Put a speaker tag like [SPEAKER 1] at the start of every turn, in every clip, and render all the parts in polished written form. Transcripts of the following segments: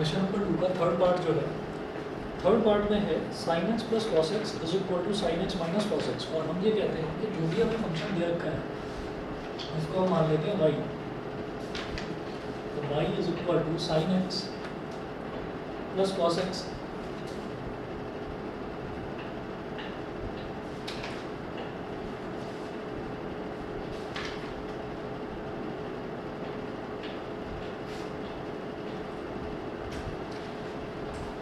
[SPEAKER 1] Question number 2 का third part जो है, थर्ड पार्ट में है sine x plus cos x is equal to sine x minus cos x. और हम ये कहते हैं कि जो भी हमें फंक्शन दे रखा है उसको हम मान लेते हैं वाई। तो y is equal to sine x plus cos x.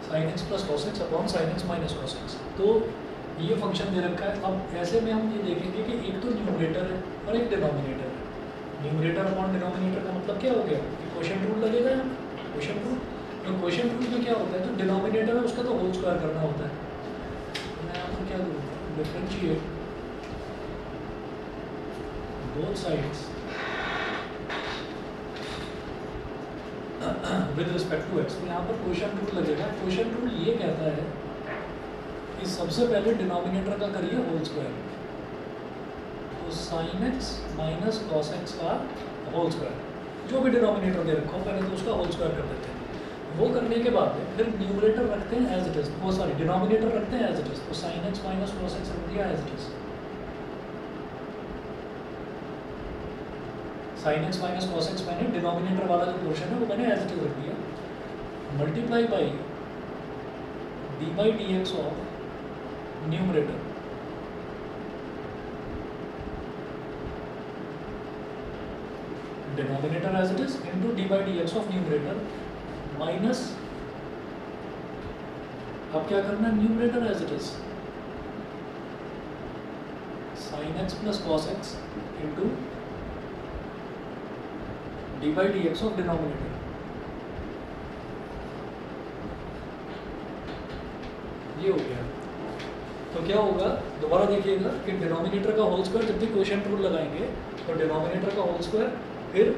[SPEAKER 1] Sine x plus cos x upon sine x minus cos x. तो ये फंक्शन दे रखा है। अब ऐसे में हम ये देखेंगे कि एक तो न्यूमरेटर है और एक डिनोमिनेटर है। न्यूमरेटर अपॉन डिनोमिनेटर का मतलब क्या हो गया कि क्वोशिएंट रूल लगेगा यहाँ, क्वोशिएंट रूल। तो क्वोशिएंट रूल में क्या होता है, जो डिनोमिनेटर है उसका तो होल स्क्वायर करना होता है। तो मैं यहाँ पर क्या करूँगा, differentiate both sides with respect to x. तो यहाँ पर क्वोशिएंट रूल लगेगा। क्वोशिएंट रूल ये कहता है कि सबसे पहले डिनोमिनेटर का करिए होल स्क्वायर। तो sine x minus cos x का होल स्क्वायर, जो भी डिनोमिनेटर दे रखा हो पहले तो उसका होल स्क्वायर कर देते हैं। वो करने के बाद में फिर न्यूमरेटर रखते हैं एज इट इज, वो सॉरी डिनोमिनेटर रखते हैं एज इट इज। तो sine x minus cos x रख दिया as it is. Sine x minus cos x मैंने डिनोमिनेटर वाला जो पोर्शन है वो मैंने एज इट इज रख दिया। Multiply by d by d x of numerator denominator as it is into d by d x of numerator minus, अब क्या करना है, numerator as it is sine x plus cos x into d by d x of denominator. ये हो गया। तो क्या होगा, दोबारा देखिएगा कि डिनोमिनेटर का होल स्क्वायर, जब भी क्वोशिएंट रूल लगाएंगे तो डिनोमिनेटर का होल स्क्वायर, फिर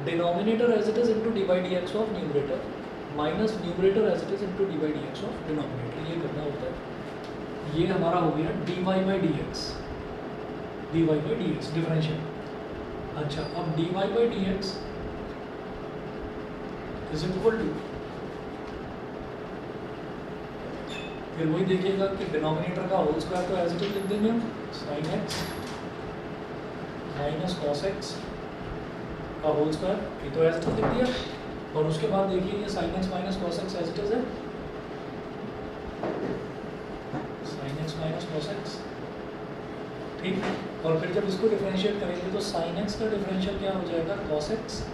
[SPEAKER 1] denominator as it is into d by d x of numerator minus numerator as it is into d by d x of denominator. ये करना होता है। ये हमारा हो गया d y by d x, d y by d x differential. अच्छा, अब d y by d x is equal to, फिर वही देखिएगा कि डिनोमिनेटर का होल स्क्वायर तो एज इट इज लिख देंगे हम, sign x minus cos x का होल स्क्वायर, ये तो एज इट इज लिख दिया। और उसके बाद देखिए ये sine x minus cos x as it is है, sine x minus cos x, ठीक। और फिर जब इसको डिफरेंशिएट करेंगे तो साइन एक्स का डिफरेंशियल क्या हो जाएगा, कॉस एक्स,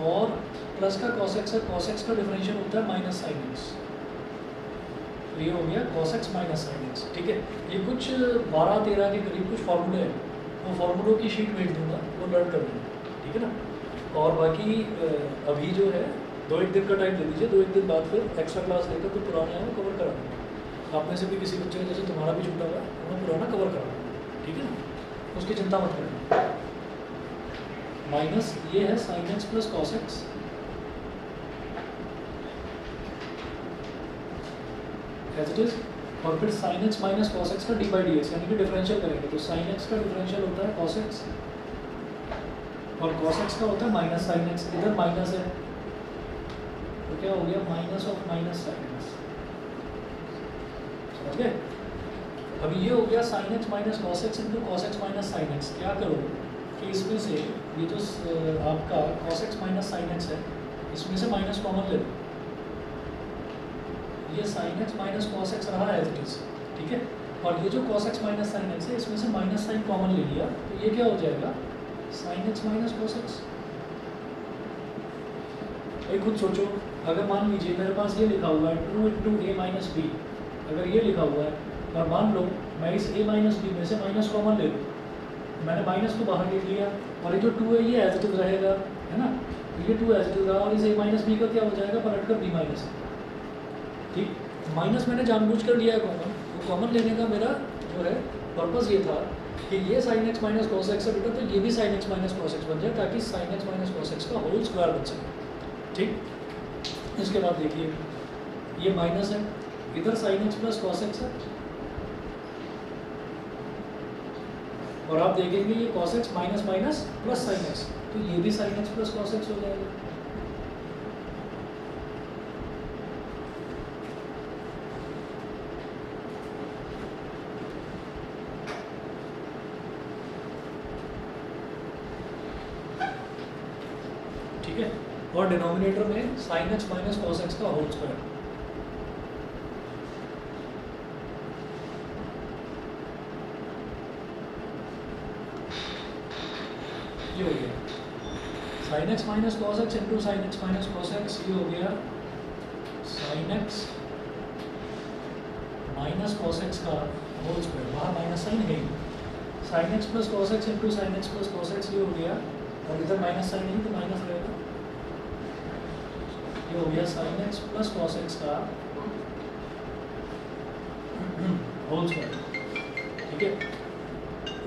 [SPEAKER 1] और प्लस का कॉस एक्स है, कॉस एक्स का डिफरेंशियल होता है माइनस साइन एक्स। तो ये हो गया cos x minus sine x, ठीक है। ये कुछ 12-13 के करीब कुछ फॉर्मूले हैं, वो फॉर्मूलों की शीट भेज दूंगा, वो लर्न कर लेंगे, ठीक है ना। और बाकी अभी जो है 2-1 दिन का टाइम दे दीजिए, 2-1 दिन बाद फिर एक्स्ट्रा क्लास लेकर तो पुराने हैं वो कवर करा देंगे। आप में से भी किसी बच्चे ने, जैसे तुम्हारा भी छूटा हुआ है, उन्हें पुराना कवर करा देंगे, ठीक है ना, उसकी चिंता मत करना। माइनस ये है sine x plus cos x as it is, और फिर sine x minus cos x का डी बाई डी एक्स, यानी कि डिफरेंशियल करेंगे तो साइन एक्स का डिफरेंशियल होता है कॉस एक्स, और कॉस एक्स का होता है माइनस साइन एक्स। इधर माइनस है तो क्या हो गया, minus of minus sine x, समझ गए। अभी ये हो गया sine x minus cos x into cos x minus sine x. क्या करो कि इसमें से ये जो आपका cos x minus sine x है, इसमें से माइनस कॉमन ले लो। ये sin x minus cos x रहा एज इट इज, ठीक है। और ये जो cos x minus sine x है, इसमें से माइनस साइन कॉमन ले लिया, तो ये क्या हो जाएगा, sin x minus cos x। भाई खुद सोचो, अगर मान लीजिए मेरे पास ये लिखा हुआ है 2 इंटू ए माइनस बी, अगर ये लिखा हुआ है और मान लो मैं इस a माइनस बी में से माइनस कॉमन ले लूँ, मैंने माइनस को बाहर ले लिया, और ये जो 2 है ये एज इट इज रहेगा, है ना। तो ये 2 एज इट इज रहा, और इस a माइनस बी का क्या हो जाएगा, पलट कर b माइनस, ठीक। माइनस मैंने जानबूझ कर लिया है कॉमन, तो कॉमन लेने का मेरा जो है पर्पस ये था कि ये sine x minus cos x है बेटा, तो ये भी sign x minus cos x बन जाए, ताकि sign x minus cos x का होल स्क्वायर बन सके, ठीक। इसके बाद देखिए ये माइनस है, इधर sign x plus cos x है, और आप देखेंगे ये cos x minus minus plus sine x, तो ये भी sign x plus cos x हो जाएगा, है, और डिनोमिनेटर में sine x minus cos x का होल स्क्वायर। ये हो गया sine x minus cos x into sine x minus cos x, ये हो गया sine x minus cos x का होल स्क्वायर, वहाँ माइनस साइन है ही, sine x plus cos x into sine x plus cos x, ये हो गया, और इधर माइनस साइन नहीं तो माइनस रहेगा, ये हो गया sine x plus cos x का होल स्क्वायर। ठीक है,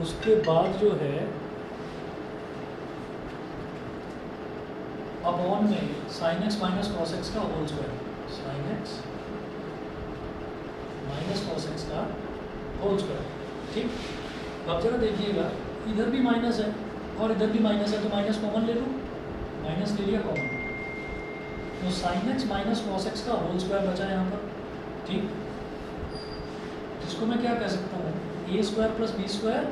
[SPEAKER 1] उसके बाद जो है अपॉन में sine x minus cos x का whole square, sine x minus cos x का होल स्क्वायर। ठीक, अब जरा देखिएगा, इधर भी माइनस है और इधर भी माइनस है, तो माइनस कॉमन ले लो, माइनस ले लिया कॉमन, तो sine x minus cos x का होल स्क्वायर बचा यहाँ पर। ठीक, जिसको मैं क्या कह सकता हूँ, a square plus b square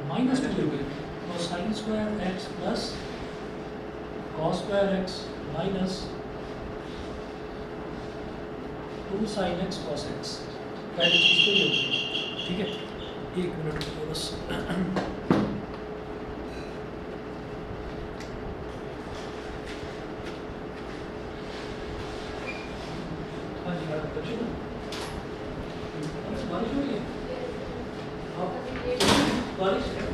[SPEAKER 1] minus 2ab, तो sine square x plus cos square x minus 2 sine x cos x, पहली चीज़ तो ये होगी। ठीक है, 1 मिनट रुको बस। हाँ जी, बच्चे को बारिश हो रही है, बारिश है,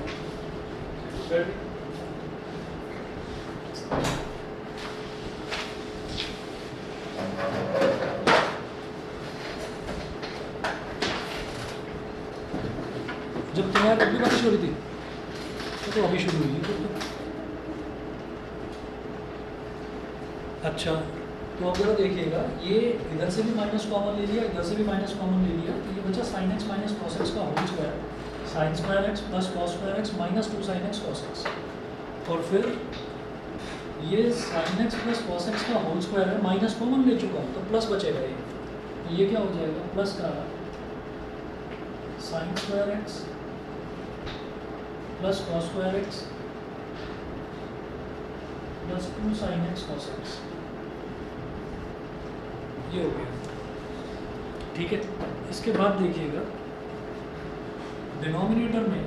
[SPEAKER 1] जब तुम्हारे अभी बारिश हो रही थी तो अभी शुरू हुई है। अच्छा, तो अब जरा देखिएगा, ये इधर से भी माइनस कॉमन ले लिया, इधर से भी माइनस कॉमन ले लिया, तो ये बचा sine x minus cos x का whole square, sine square x plus cos square x minus 2 sine x cos x, और फिर ये sine x plus cos x का होल स्क्वायर है, माइनस कॉमन ले चुका हूँ तो प्लस बचेगा ये, तो ये क्या हो जाएगा, प्लस का sign square x plus cos square x plus 2 sine x cos x, ये हो गया। ठीक है, इसके बाद देखिएगा, डिनोमिनेटर में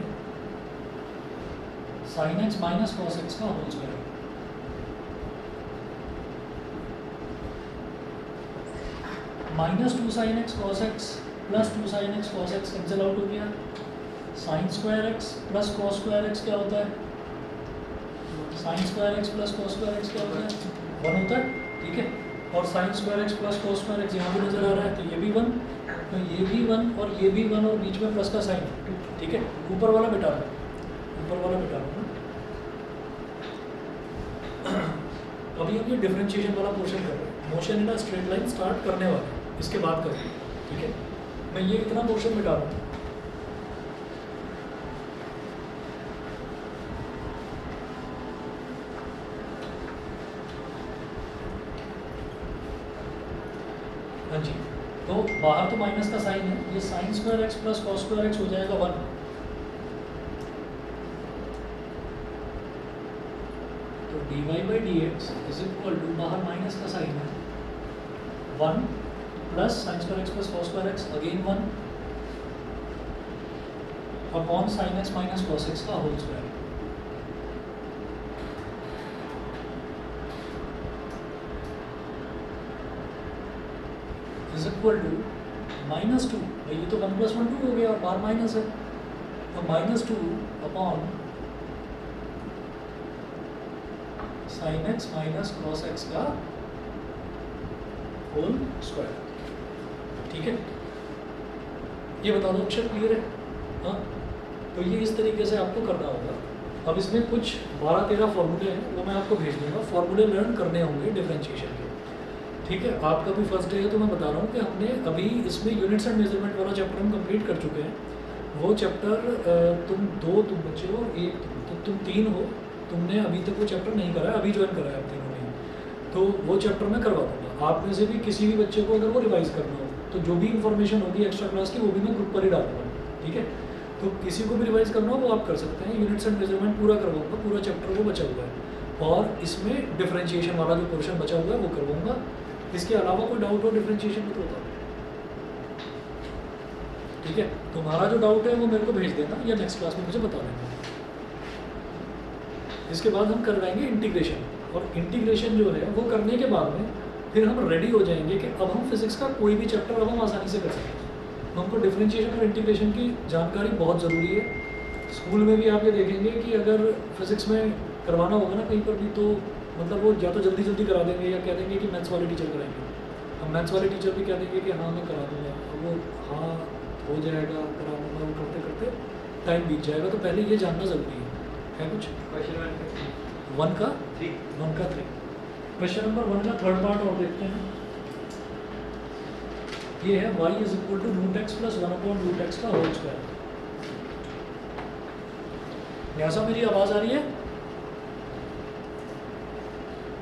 [SPEAKER 1] sine x minus cos x का whole square, minus 2 sine x cos x plus 2 sine x cos x cancel out हो गया, sine square x plus cos square x क्या होता है, sine square x plus cos square x क्या होता है, 1 होता है। ठीक है, और sine square x plus cos square x यहाँ भी नजर आ रहा है, तो ये भी 1, तो ये भी 1 और ये भी 1, और बीच में प्लस का साइन। ठीक है, ऊपर वाला मिटा रहा है, ऊपर वाला मिटा रहा है। अभी हम ये डिफरेंशिएशन वाला पोर्शन कर रहे हैं, motion in a straight line start करने वाले हैं, इसके बाद करेंगे। ठीक है, मैं ये इतना पोर्शन मिटा रहा हूँ। हाँ जी, तो बाहर तो माइनस का साइन है, ये sine square x plus cos square x हो जाएगा 1, तो dy by d x is equal to, बाहर माइनस का साइन है, 1 plus sine square x plus cos square x again 1 upon sine x minus cos x का whole square. Is equal to -2, ये तो 1 + 1 2 हो गया और बाहर माइनस है, तो -2 upon sine x minus cos x का होल स्क्वायर। ठीक है, ये बता दो अक्षर क्लियर है? हाँ, तो ये इस तरीके से आपको करना होगा। अब इसमें कुछ 12-13 फॉर्मूले हैं, वो मैं आपको भेज दूँगा, फॉर्मूले लर्न करने होंगे डिफरेंशिएशन के। ठीक है, आपका भी फर्स्ट डे है तो मैं बता रहा हूँ कि हमने अभी इसमें यूनिट्स एंड मेजरमेंट वाला चैप्टर हम कंप्लीट कर चुके हैं। वो चैप्टर तुम बच्चे हो, एक तो तुम 3 हो, तुमने अभी तक वो चैप्टर नहीं करा है, अभी ज्वाइन करा है आप तीनों ने, तो वो चैप्टर मैं करवा दूँगा। आप में से भी किसी भी बच्चे को अगर वो रिवाइज करना हो तो जो भी इन्फॉर्मेशन होगी एक्स्ट्रा क्लास की वो भी मैं ग्रुप पर ही डालूंगा। ठीक है, तो किसी को भी रिवाइज करना हो वो आप कर सकते हैं। यूनिट्स एंड मेजरमेंट पूरा करवाऊँगा, पूरा चैप्टर वो बचा हुआ है। और इसमें डिफरेंशिएशन वाला जो पोर्शन बचा हुआ है वो करवाऊंगा। इसके अलावा कोई डाउट हो डिफरेंशिएशन में तो बताओ। ठीक है, तुम्हारा जो डाउट है वो मेरे को भेज देना या नेक्स्ट क्लास में मुझे बता देना। इसके बाद हम करवाएंगे इंटीग्रेशन, और इंटीग्रेशन जो है वो करने के बाद में फिर हम रेडी हो जाएंगे कि अब हम फिजिक्स का कोई भी चैप्टर अब हम आसानी से कर सकते हैं। हमको डिफरेंशिएशन और इंटीग्रेशन की जानकारी बहुत ज़रूरी है। स्कूल में भी आप ये देखेंगे कि अगर फिजिक्स में करवाना होगा ना कहीं पर भी, तो मतलब वो या तो जल्दी जल्दी करा देंगे या कह देंगे कि मैथ्स वाले टीचर कराएंगे। हम मैथ्स वाले टीचर भी कह देंगे कि हाँ मैं करा दूँगा, वो हाँ हो जाएगा करा दूँगा, वो करते करते टाइम बीत जाएगा। तो पहले ये जानना ज़रूरी है कुछ। क्वेश्चन 1 का 3। क्वेश्चन नंबर 1 का थर्ड पार्ट और देखते हैं। ये है y is equal to root x plus 1/√x का होल स्क्वायर। न्यासा मेरी आवाज़ आ रही है?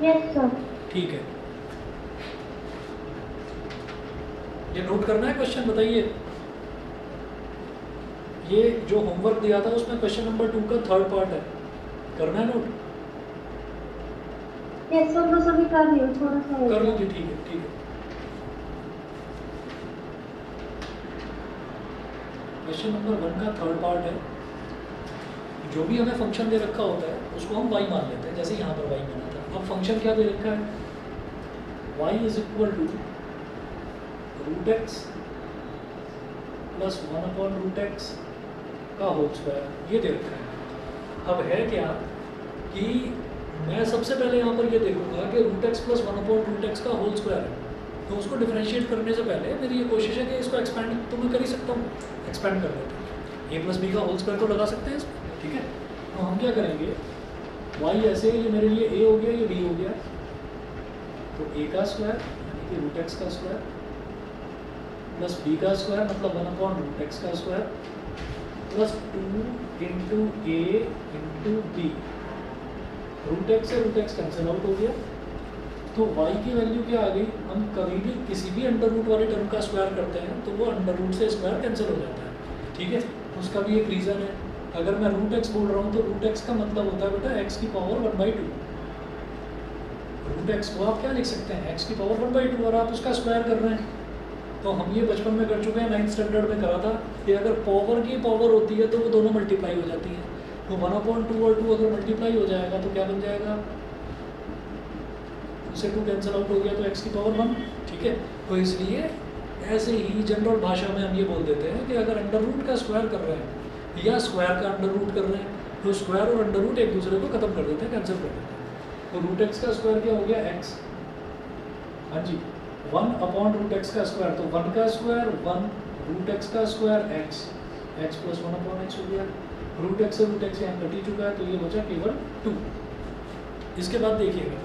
[SPEAKER 2] Yes sir.
[SPEAKER 1] ठीक है, ये नोट करना है क्वेश्चन, बताइए। ये जो होमवर्क दिया था उसमें क्वेश्चन नंबर 2 का थर्ड पार्ट है, करना है नोट?
[SPEAKER 2] यस सर, मैं सभी कर रही हूँ, थोड़ा सा
[SPEAKER 1] कर लीजिए। ठीक है ठीक है। क्वेश्चन नंबर 1 का थर्ड पार्ट है। जो भी हमें फंक्शन दे रखा होता है उसको हम y मान लेते हैं, जैसे यहाँ पर y माना था। अब फंक्शन क्या दे रखा है? y is equal to root x plus 1/√x का होल स्क्वायर, ये दे रखा है। अब है क्या कि मैं सबसे पहले यहाँ पर ये देखूंगा कि रूट एक्स प्लस 1/√x का होल स्क्वायर है, तो उसको डिफरेंशिएट करने से पहले मेरी ये कोशिश है कि इसको एक्सपेंड तो मैं कर ही सकता हूँ, एक्सपेंड कर लेते हैं। ए प्लस बी का होल स्क्वायर तो लगा सकते हैं इसमें, ठीक है। तो हम क्या करेंगे, y ऐसे ये मेरे लिए a हो गया, ये b हो गया, तो a का स्क्वायर यानी कि रूट एक्स का स्क्वायर प्लस b का स्क्वायर मतलब 1/√x का square plus 2 into a into b। Root x से रूट एक्स कैंसिल आउट हो गया, तो y की वैल्यू क्या आ गई? हम कभी भी किसी भी अंडर रूट वाले टर्म का स्क्वायर करते हैं तो वो अंडर रूट से स्क्वायर कैंसिल हो जाता है, ठीक है। उसका भी एक रीज़न है। अगर मैं रूट एक्स बोल रहा हूँ तो रूट एक्स का मतलब होता है बेटा x की पावर 1/2। रूट एक्स को आप क्या लिख सकते हैं? x की पावर 1/2, और आप उसका स्क्वायर कर रहे हैं। तो हम ये बचपन में कर चुके हैं, 9th स्टैंडर्ड में करा था कि अगर पावर की पावर होती है तो वो दोनों मल्टीप्लाई हो जाती है। तो 1/2 और 2 अगर मल्टीप्लाई हो जाएगा तो क्या बन जाएगा? उससे 2 कैंसिल आउट हो गया तो x की पावर 1, ठीक है। तो इसलिए ऐसे ही जनरल भाषा में हम ये बोल देते हैं कि अगर अंडर रूट का स्क्वायर कर रहे हैं या स्क्वायर का अंडर रूट कर रहे हैं तो स्क्वायर और अंडर रूट एक दूसरे को खत्म कर देते हैं, कैंसिल कर देते हैं। तो रूट एक्स का स्क्वायर क्या हो गया? x, हाँ जी, 1/√x का स्क्वायर, तो 1 का स्क्वायर 1, रूट एक्स का square x, x plus 1/x हो गया। रूट एक्स से रूट एक्स यहाँ कट ही चुका है, तो ये बचा केवल 2। इसके बाद देखिएगा,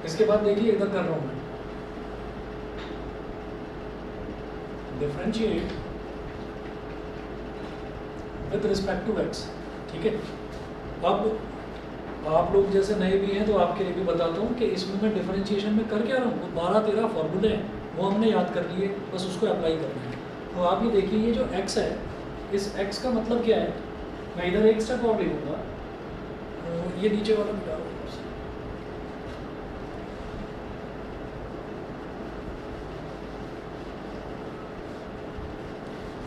[SPEAKER 1] इसके बाद देखिए इधर कर रहा हूँ मैं, differentiate with respect to x, ठीक है। अब आप लोग जैसे नए भी हैं तो आपके लिए भी बताता हूँ कि इसमें मैं डिफरेंशिएशन में कर क्या रहा हूँ, 12-13 फॉर्मूले हैं वो हमने याद कर लिए, बस उसको अप्लाई करना है। तो आप ये देखिए, ये जो x है, इस x का मतलब क्या है? मैं इधर एक स्टेप और लिखूँगा, ये नीचे वाला मिटा रहा हूँ।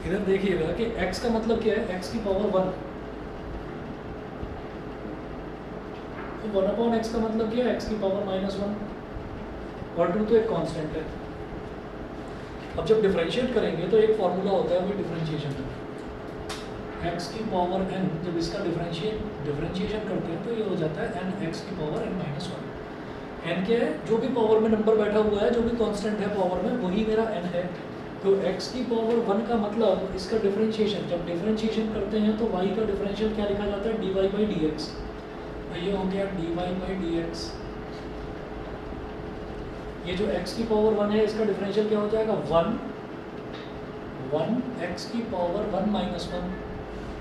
[SPEAKER 1] इधर देखिएगा कि x का मतलब क्या है? x की पावर 1, तो 1/x का मतलब क्या है? x की पावर -1, और 2 तो एक कांस्टेंट है। अब जब डिफरेंशिएट करेंगे तो एक फॉर्मूला होता है, वो डिफरेंशिएशन का, x की पावर n, जब इसका डिफरेंशिएशन करते हैं तो ये हो जाता है n x की पावर n-1। n क्या है? जो भी पावर में नंबर बैठा हुआ है, जो भी कांस्टेंट है पावर में, वही मेरा n है। तो x की पावर 1 का मतलब इसका डिफरेंशिएशन, जब डिफरेंशिएशन करते हैं तो y का डिफरेंशियल क्या लिखा जाता है? dy/dx। ये हो गया dy/dx। ये जो x की पावर 1 है, इसका डिफरेंशियल क्या हो जाएगा? 1 x की पावर 1-1,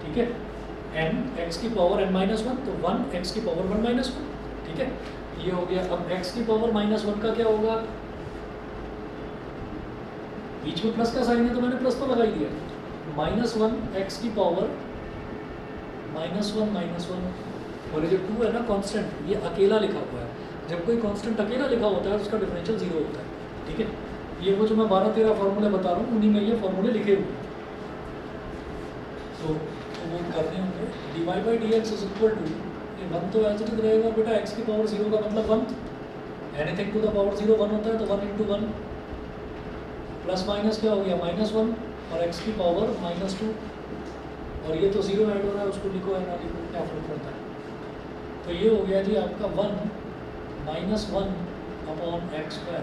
[SPEAKER 1] ठीक है। n x की पावर n-1, तो 1 x की पावर 1-1, ठीक है। ये हो गया। अब x की पावर -1 का क्या होगा? बीच में प्लस का साइन है तो मैंने प्लस तो लगा ही दिया। -1 x की पावर -1 और ये जो 2 है ना कांस्टेंट, ये अकेला लिखा हुआ है। जब कोई कांस्टेंट अकेला लिखा होता है तो उसका डिफरेंशियल 0 होता है, ठीक है। ये वो जो मैं 12-13 फार्मूले बता रहा हूँ उन्हीं में ये फार्मूले लिखे हुए हैं। तो वो करने होंगे। dy/dx इज इक्वल टू, ये 1 तो एज इट इज रहेगा बेटा, x की पावर 0 का मतलब 1, एनीथिंग टू द पावर 0 1 होता है, तो 1 × 1 प्लस माइनस क्या हो गया -1 और x की पावर -2, और ये तो 0 ऐड हो रहा है, उसको लिखो है ना लिखो, क्या फर्क पड़ता है। तो ये हो गया जी आपका 1 -1/x²,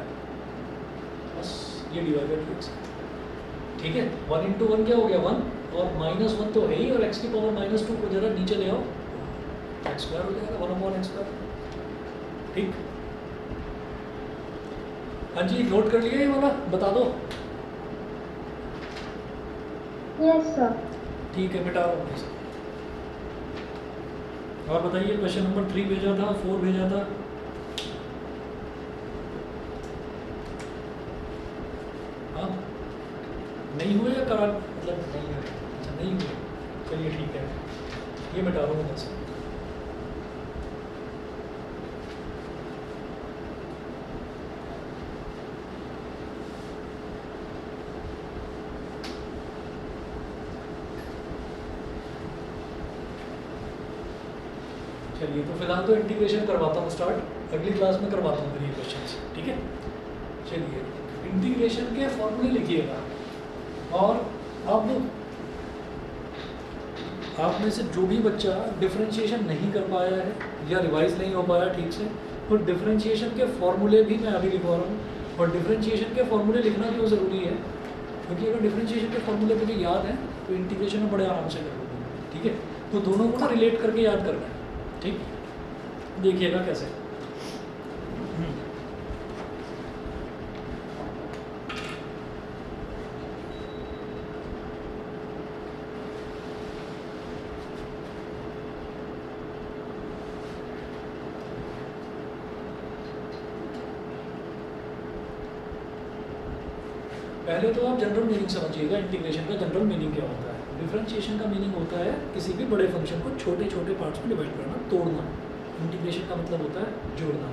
[SPEAKER 1] बस ये dy/dx, ठीक है। 1 × 1 क्या हो गया 1, और -1 तो है ही, और x की पावर -2 को जरा नीचे ले आओ, x² हो जाएगा 1/x², ठीक। हाँ जी, नोट कर लिया ये वाला, बता दो।
[SPEAKER 2] Yes sir.
[SPEAKER 1] ठीक है, मिटा रहा हूँ इसे। और बताइए, क्वेश्चन नंबर 3 भेजा था, 4 भेजा था। हाँ, नहीं हुए या करा, मतलब नहीं हुए, अच्छा नहीं हुए, चलिए ठीक है, ये मिटा रहा हूँ वैसे। चलिए, तो फिलहाल तो इंटीग्रेशन करवाता हूँ स्टार्ट, अगली क्लास में करवाता हूँ फिर ये क्वेश्चंस, ठीक है। चलिए, इंटीग्रेशन के फॉर्मूले लिखिएगा। और अब आप में से जो भी बच्चा डिफरेंशिएशन नहीं कर पाया है या रिवाइज नहीं हो पाया ठीक से, तो डिफरेंशिएशन के फॉर्मूले भी मैं अभी लिखवा रहा हूँ। और डिफरेंशिएशन के फॉर्मूले लिखना क्यों ज़रूरी है, क्योंकि अगर डिफरेंशिएशन के फॉर्मूले मुझे याद है तो इंटीग्रेशन में बड़े आराम से कर लूँगा, ठीक है। तो दोनों को ना रिलेट करके याद करना है, ठीक। देखिएगा कैसे। पहले तो आप जनरल मीनिंग समझिएगा, इंटीग्रेशन का जनरल मीनिंग क्या होता है। डिफरेंशिएशन का मीनिंग होता है किसी भी बड़े फंक्शन को छोटे छोटे पार्ट्स में डिवाइड करना, तोड़ना। इंटीग्रेशन का मतलब होता है जोड़ना।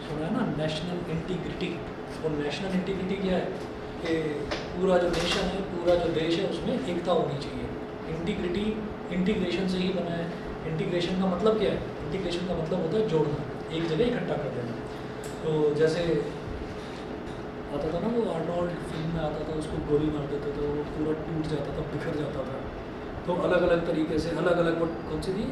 [SPEAKER 1] सुना है ना, नेशनल इंटीग्रिटी। और नेशनल इंटीग्रिटी क्या है कि पूरा जो नेशन है, पूरा जो देश है, उसमें एकता होनी चाहिए। इंटीग्रिटी इंटीग्रेशन से ही बना है। इंटीग्रेशन का मतलब क्या है, इंटीग्रेशन का मतलब होता है जोड़ना, एक जगह इकट्ठा कर देना। तो जैसे आता था ना वो आर्नोल्ड फिल्म में आता था, उसको गोली मार देते थे, वो पूरा टूट जाता था, बिखर जाता था। तो अलग अलग तरीके से अलग अलग, वो कौन सी थी,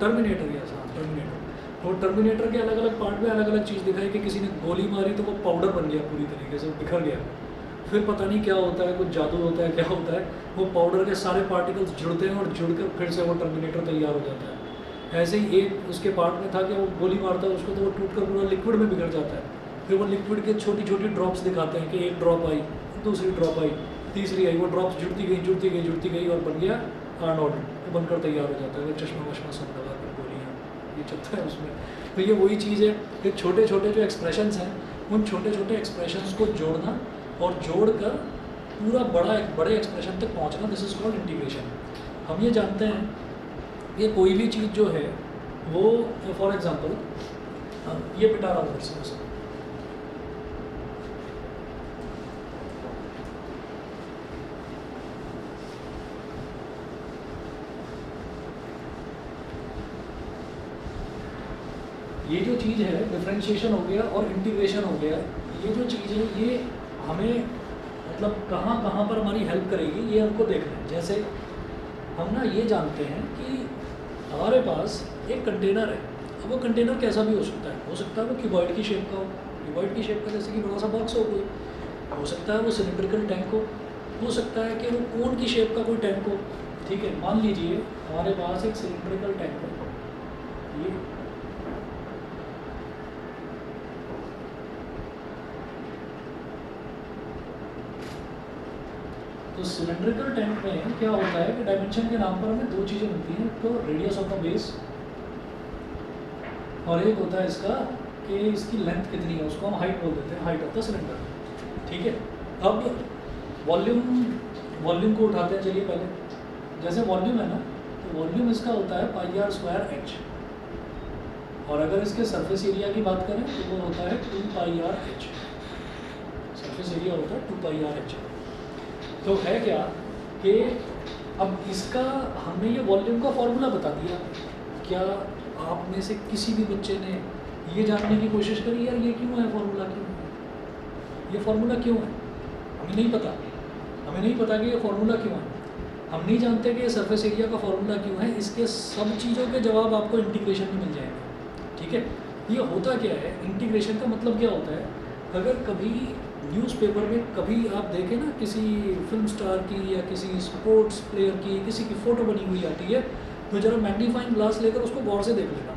[SPEAKER 1] टर्मिनेटर, यस हाँ टर्मिनेटर। वो टर्मिनेटर के अलग अलग पार्ट में अलग अलग चीज़ दिखाई कि किसी ने गोली मारी तो वो पाउडर बन गया पूरी तरीके से, बिखर गया। फिर पता नहीं क्या होता है, कुछ जादू होता है, क्या होता है, वो पाउडर के सारे पार्टिकल्स जुड़ते हैं और जुड़कर फिर से वो टर्मिनेटर तैयार हो जाता है। ऐसे ही एक उसके पार्ट में था कि वो गोली मारता है उसको, तो वो टूट कर पूरा लिक्विड में बिगड़ जाता है। फिर वो लिक्विड के छोटी छोटी ड्रॉप्स दिखाते हैं कि एक ड्रॉप आई, दूसरी ड्रॉप आई, तीसरी आई, वो ड्रॉप्स जुड़ती गई जुड़ती गई जुड़ती गई और बन गया आर्नोल्ड, वो बनकर तैयार हो जाता है। वो चश्मा वश्मा सब लगा कर गोलियाँ ये चलता है उसमें। तो ये वही चीज़ है कि छोटे छोटे जो एक्सप्रेशंस हैं, उन छोटे छोटे एक्सप्रेशंस को जोड़ना और जोड़कर पूरा बड़े एक्सप्रेशन तक पहुँचना, दिस इज कॉल्ड इंटीग्रेशन। हम ये जानते हैं ये कोई भी चीज़ जो है वो, फॉर एग्जांपल ये पिटा रहा हूँ से, ये जो चीज़ है डिफरेंशिएशन हो गया और इंटीग्रेशन हो गया, ये जो चीज़ है ये हमें मतलब कहाँ कहाँ पर हमारी हेल्प करेगी ये हमको देखना है। जैसे हम ना ये जानते हैं कि हमारे पास एक कंटेनर है। अब वो कंटेनर कैसा भी हो सकता है वो क्यूबॉइड की शेप का हो, क्यूबॉइड की शेप का जैसे कि बड़ा सा बॉक्स हो कोई, हो सकता है वो सिलिंड्रिकल टैंक हो सकता है कि वो कोन की शेप का कोई टैंक हो, ठीक है। मान लीजिए हमारे पास एक सिलिंड्रिकल टैंक है, ये तो सिलिंड्रिकल टैंक में क्या होता है कि डायमेंशन के नाम पर हमें दो चीज़ें मिलती हैं, तो रेडियस ऑफ द बेस, और एक होता है इसका कि इसकी लेंथ कितनी है, उसको हम हाइट बोल देते हैं, हाइट ऑफ द सिलेंडर। ठीक है, अब वॉल्यूम को उठाते हैं। चलिए पहले जैसे वॉल्यूम है ना, तो वॉल्यूम इसका होता है पाई आर स्क्वायर एच, और अगर इसके सरफेस एरिया की बात करें तो वो होता है 2 पाई आर एच। सरफेस एरिया होता है 2 पाई आर एच। तो है क्या कि अब इसका हमने ये वॉल्यूम का फॉर्मूला बता दिया। क्या आप में से किसी भी बच्चे ने ये जानने की कोशिश करी यार ये क्यों है, फॉर्मूला क्यों है, ये फॉर्मूला क्यों है? हमें नहीं पता, हमें नहीं पता कि ये फॉर्मूला क्यों है। हम नहीं जानते कि ये सरफेस एरिया का फॉर्मूला क्यों है। इसके सब चीज़ों के जवाब आपको इंटीग्रेशन में मिल जाएंगे। ठीक है, ये होता क्या है, इंटीग्रेशन का मतलब क्या होता है, अगर कभी न्यूज़पेपर में कभी आप देखें ना किसी फिल्म स्टार की या किसी स्पोर्ट्स प्लेयर की किसी की फ़ोटो बनी हुई आती है, तो ज़रा मैग्नीफाइंग ग्लास लेकर उसको गौर से देख लेना,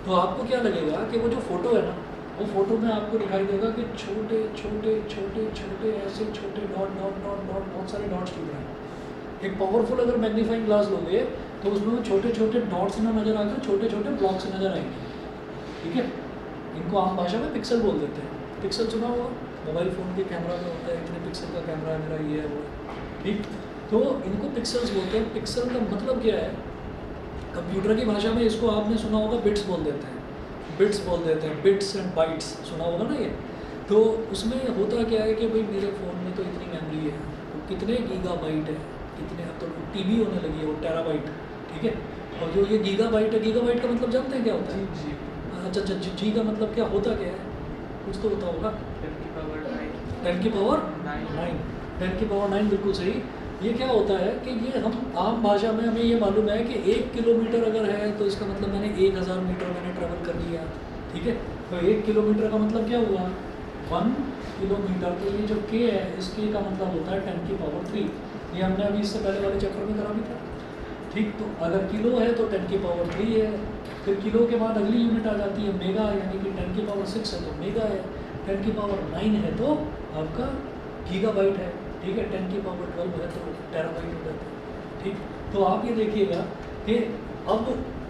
[SPEAKER 1] तो आपको क्या लगेगा कि वो जो फ़ोटो है ना, वो फ़ोटो में आपको दिखाई देगा कि छोटे छोटे छोटे छोटे ऐसे छोटे डॉट डॉट डॉट डॉट बहुत सारे डॉट्स दिख रहे हैं। एक पावरफुल अगर मैग्नीफाइंग ग्लास लोगे तो उसमें वो छोटे छोटे डॉट्स ना नज़र आकर छोटे छोटे ब्लॉक्स नज़र आएंगे। ठीक है, इनको आम भाषा में पिक्सल बोल देते हैं। पिक्सल सुना होगा, मोबाइल फ़ोन के कैमरा में होता है, इतने पिक्सल का कैमरा है मेरा, ये है वो। ठीक, तो इनको पिक्सल्स बोलते हैं। पिक्सल का मतलब क्या है, कंप्यूटर की भाषा में इसको आपने सुना होगा बिट्स बोल देते हैं, बिट्स बोल देते हैं, बिट्स एंड बाइट्स सुना होगा ना ये। तो उसमें होता क्या है कि भाई मेरे फ़ोन में तो इतनी मेमोरी है, वो कितने गीगाबाइट है, कितने, अब तो टीबी होने लगी है वो टेराबाइट। ठीक है, और जो ये गीगाबाइट है, गीगाबाइट का मतलब जानते हैं क्या होता है?
[SPEAKER 3] जी
[SPEAKER 1] अच्छा अच्छा, जी का मतलब क्या होता क्या है, कुछ तो होता होगा।
[SPEAKER 3] 10 की पावर 9
[SPEAKER 1] 10 की पावर
[SPEAKER 3] 9
[SPEAKER 1] 9, 10 की पावर 9 बिल्कुल सही। ये क्या होता है कि ये हम आम भाषा में हमें ये मालूम है कि 1 किलोमीटर अगर है तो इसका मतलब मैंने 1000 मीटर मैंने ट्रैवल कर लिया। ठीक है, तो 1 किलोमीटर का मतलब क्या हुआ, 1 किलोमीटर। तो ये जो के है, इस के का मतलब होता है 10 की पावर 3। ये हमने अभी इससे पहले वाले चैप्टर में करा भी था। ठीक, तो अगर किलो है तो 10 की पावर 3 है। फिर किलो के बाद अगली यूनिट आ जाती है मेगा, यानी कि 10 की पावर 6 है तो मेगा है, 10 की पावर 9 है तो आपका गीगाबाइट है। ठीक है, 10 की पावर 12 है तो टेराबाइट हो जाता है। ठीक, तो आप ये देखिएगा कि अब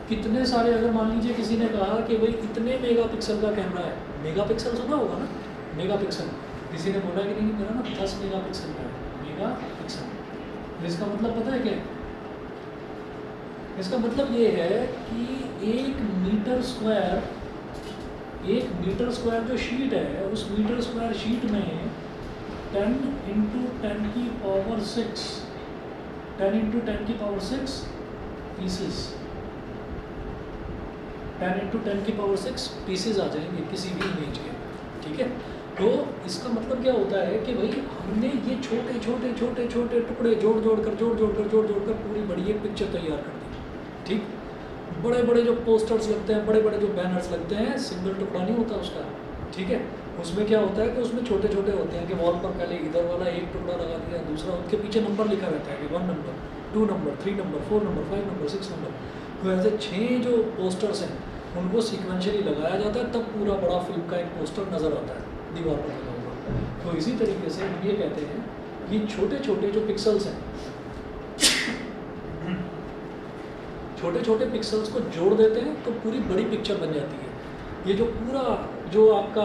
[SPEAKER 1] कितने सारे, अगर मान लीजिए किसी ने कहा कि भाई इतने मेगापिक्सल का कैमरा है, मेगापिक्सल सुना होगा ना, मेगापिक्सल, किसी ने बोला कि नहीं मेरा ना 10 मेगापिक्सल का है, मेगापिक्सल। इसका मतलब पता है क्या है? इसका मतलब ये है कि 1 मीटर स्क्वायर, 1 मीटर स्क्वायर जो शीट है, उस मीटर स्क्वायर शीट में 10 इंटू 10 की पावर 6, 10 इंटू 10 की पावर 6 पीसेस, 10 इंटू 10 की पावर 6 पीसेस आ जाएंगे किसी भी इमेज के। ठीक है, तो इसका मतलब क्या होता है कि भाई हमने ये छोटे छोटे छोटे छोटे टुकड़े जोड़ जोड़ कर पूरी बड़ी एक पिक्चर तैयार कर दी। ठीक, बड़े बड़े जो पोस्टर्स लगते हैं, बड़े बड़े जो बैनर्स लगते हैं, सिंगल टुकड़ा नहीं होता उसका। ठीक है, उसमें क्या होता है कि उसमें छोटे छोटे होते हैं कि वॉल पर पहले इधर वाला एक टुकड़ा लगा दिया, दूसरा उसके पीछे नंबर लिखा रहता है कि 1 number, 2 number, 3 number, 4 number, 5 number, 6 number. तो ऐसे 6 जो पोस्टर्स हैं उनको सीक्वेंशियली लगाया जाता है, तब पूरा बड़ा फिल्म का एक पोस्टर नज़र आता है दीवार पर लगा हुआ। तो इसी तरीके से हम ये कहते हैं कि छोटे छोटे जो पिक्सल्स हैं, छोटे छोटे पिक्सल्स को जोड़ देते हैं तो पूरी बड़ी पिक्चर बन जाती है। ये जो पूरा जो आपका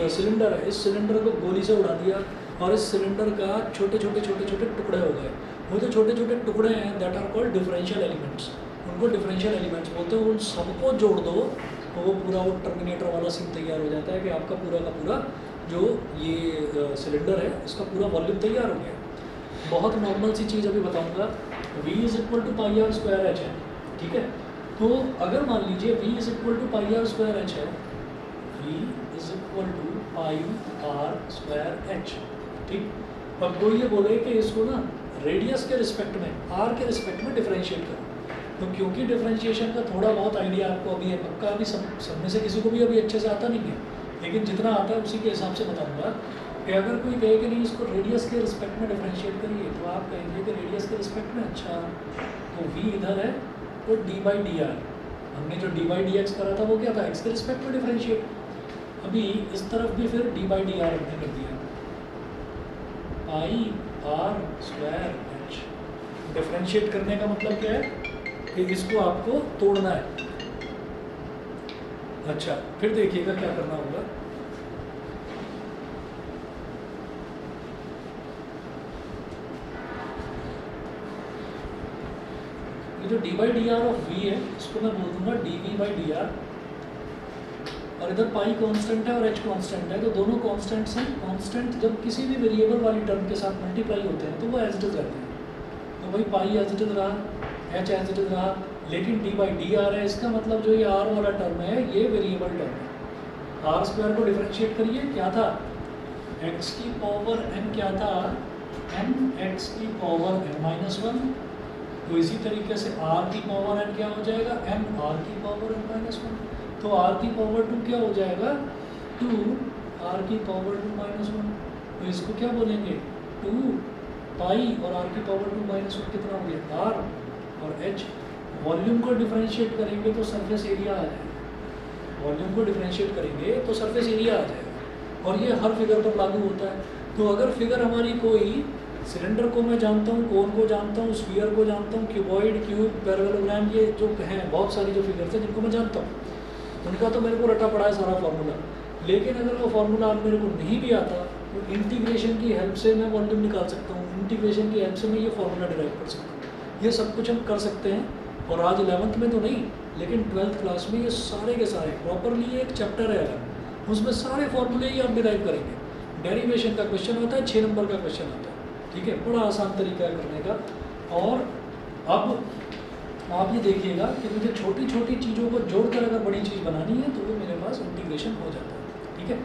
[SPEAKER 1] सिलेंडर है, इस सिलेंडर को गोली से उड़ा दिया और इस सिलेंडर का छोटे छोटे छोटे छोटे टुकड़े हो गए। वो जो छोटे छोटे टुकड़े हैं that are called differential elements, उनको डिफरेंशियल एलिमेंट्स बोलते हैं। उन सबको जोड़ दो तो वो पूरा वो टर्मिनेटर वाला सीन तैयार हो जाता है कि आपका पूरा का पूरा जो ये सिलेंडर है इसका पूरा वॉल्यूम तैयार हो गया। बहुत नॉर्मल सी चीज़ अभी बताऊँगा, V is equal to pi r square h है। ठीक है, तो अगर मान लीजिए V is equal to pi r square h है, V is equal to pi r square h. ठीक, अब कोई ये बोले कि इसको ना रेडियस के रिस्पेक्ट में, r के रिस्पेक्ट में डिफरेंशिएट करो, तो क्योंकि डिफरेंशिएशन का थोड़ा बहुत आइडिया आपको अभी है, पक्का अभी सब में से किसी को भी अभी अच्छे से आता नहीं है, लेकिन जितना आता है उसी के हिसाब से बताऊंगा कि अगर कोई कहे कि नहीं इसको रेडियस के रिस्पेक्ट में डिफरेंशिएट करिए, तो आप कहेंगे कि रेडियस के रिस्पेक्ट में, अच्छा तो v इधर है तो d बाई डी आर, हमने जो d बाई डी एक्स करा था वो क्या था, x के रिस्पेक्ट में डिफरेंशिएट। अभी इस तरफ भी फिर d बाई डी आर हमने कर दिया, पाई आर स्क्वायर एच। डिफरेंशिएट करने का मतलब क्या है कि इसको आपको तोड़ना है, अच्छा, फिर देखिएगा क्या करना होगा। ये जो d by d r of V है इसको मैं बोल दूंगा d V by d r, और इधर पाई कांस्टेंट है और एच कांस्टेंट है, तो दोनों कांस्टेंट्स हैं। कांस्टेंट जब किसी भी वेरिएबल वाली टर्म के साथ मल्टीप्लाई होते हैं तो वो एज इट इज रहते हैं। तो भाई पाई एज इट इज रहा, एच एज इट इज रहा, लेकिन डी बाई डी आर है, इसका मतलब जो ये आर वाला टर्म है ये वेरिएबल टर्म है। आर स्क्वायर को डिफरेंशिएट करिए, क्या था, एक्स की पावर एन, क्या था, एन एक्स की पावर एन माइनस वन। तो इसी तरीके से आर की पावर एन क्या हो जाएगा, एन आर की पावर एन माइनस वन। तो आर की पावर टू क्या हो जाएगा, टू आर की पावर टू माइनस वन। तो इसको क्या बोलेंगे, टू पाई और आर की पावर टू माइनस वन कितना हो गया, आर और एच। वॉल्यूम को डिफरेंशिएट करेंगे तो सरफेस एरिया आ जाएगा, वॉल्यूम को डिफरेंशिएट करेंगे तो सरफेस एरिया आ जाएगा, और ये हर फिगर पर लागू होता है। तो अगर फिगर हमारी कोई सिलेंडर को मैं जानता हूँ, कोन को जानता हूँ, स्फीयर को जानता हूँ, क्यूबॉइड, क्यूब, पैरेललोग्राम, ये जो हैं बहुत सारी जो फिगर्स हैं जिनको मैं जानता हूँ, उनका तो मेरे को रटा पड़ा है सारा फार्मूला। लेकिन अगर वो फार्मूला मेरे को नहीं भी आता तो इंटीग्रेशन की हेल्प से मैं वॉल्यूम निकाल सकता हूँ, इंटीग्रेशन की हेल्प से मैं ये फार्मूला डिराइव कर सकता हूँ। ये सब कुछ हम कर सकते हैं, और आज 11th में तो नहीं लेकिन 12th क्लास में ये सारे के सारे प्रॉपरली एक चैप्टर है अलग, उसमें सारे फार्मूले ही आप डिराइव करेंगे। डेरिवेशन का क्वेश्चन होता है, 6 नंबर का क्वेश्चन आता है, ठीक है, बड़ा आसान तरीका है करने का। और अब आप ये देखिएगा कि मुझे छोटी छोटी चीज़ों को जोड़कर अगर बड़ी चीज़ बनानी है तो वो मेरे पास इंटीग्रेशन हो जाता है, ठीक है।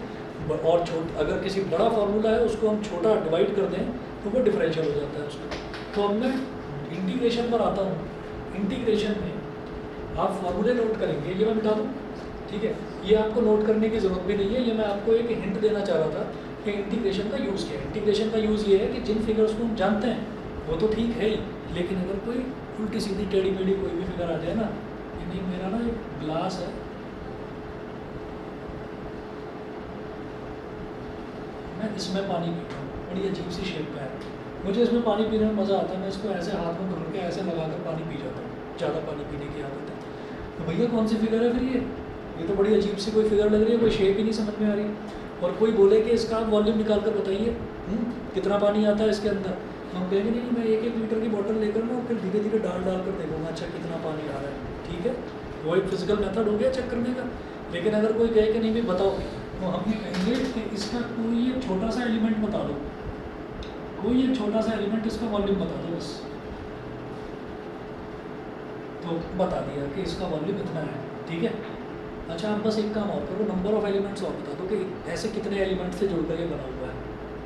[SPEAKER 1] और अगर किसी बड़ा फार्मूला है उसको हम छोटा डिवाइड कर दें तो वो डिफरेंशियल हो जाता है उसका। तो अब मैं इंटीग्रेशन पर आता हूँ। इंटीग्रेशन में आप फार्मूले नोट करेंगे, ये मैं मिटा दूँ, ठीक है, ये आपको नोट करने की ज़रूरत भी नहीं है, ये मैं आपको एक हिंट देना चाह रहा था कि इंटीग्रेशन का यूज़ क्या है। इंटीग्रेशन का यूज़ ये है कि जिन फिगर्स को हम जानते हैं वो तो ठीक है ही, लेकिन अगर कोई उल्टी सीधी टेढ़ी मेढ़ी कोई भी फिगर आ जाए ना, यानी मेरा ना एक ग्लास है, मैं इसमें पानी पीता हूँ, बड़ी अजीब सी शेप का है, मुझे इसमें पानी पीने में मज़ा आता है, मैं इसको ऐसे हाथ में पकड़ के ऐसे लगा कर पानी पी जाता हूँ, ज़्यादा पानी पीने की आदत है। तो भैया कौन सी फिगर है फिर ये तो बड़ी अजीब सी कोई फिगर लग रही है, कोई शेप ही नहीं समझ में आ रही। और कोई बोले कि इसका आप वॉल्यूम निकाल कर बताइए कितना पानी आता है इसके अंदर, तो हम कहेंगे नहीं मैं 1-1 लीटर की बोतल लेकर ना फिर धीरे धीरे डाल कर देखूँगा अच्छा कितना पानी आ रहा है, ठीक है, वो एक फिजिकल मेथड हो गया चेक करने का। लेकिन अगर कोई कहे कि नहीं भी बताओ, तो हम ये कहेंगे कि इसका कोई एक छोटा सा एलिमेंट बता दो, कोई एक छोटा सा एलिमेंट इसका वॉल्यूम बता दो बस, तो बता दिया कि इसका वॉल्यूम इतना है, ठीक है। अच्छा आप बस एक काम और करो, नंबर ऑफ एलिमेंट्स और बता दो कि ऐसे कितने एलिमेंट से जुड़कर ये बना हुआ है,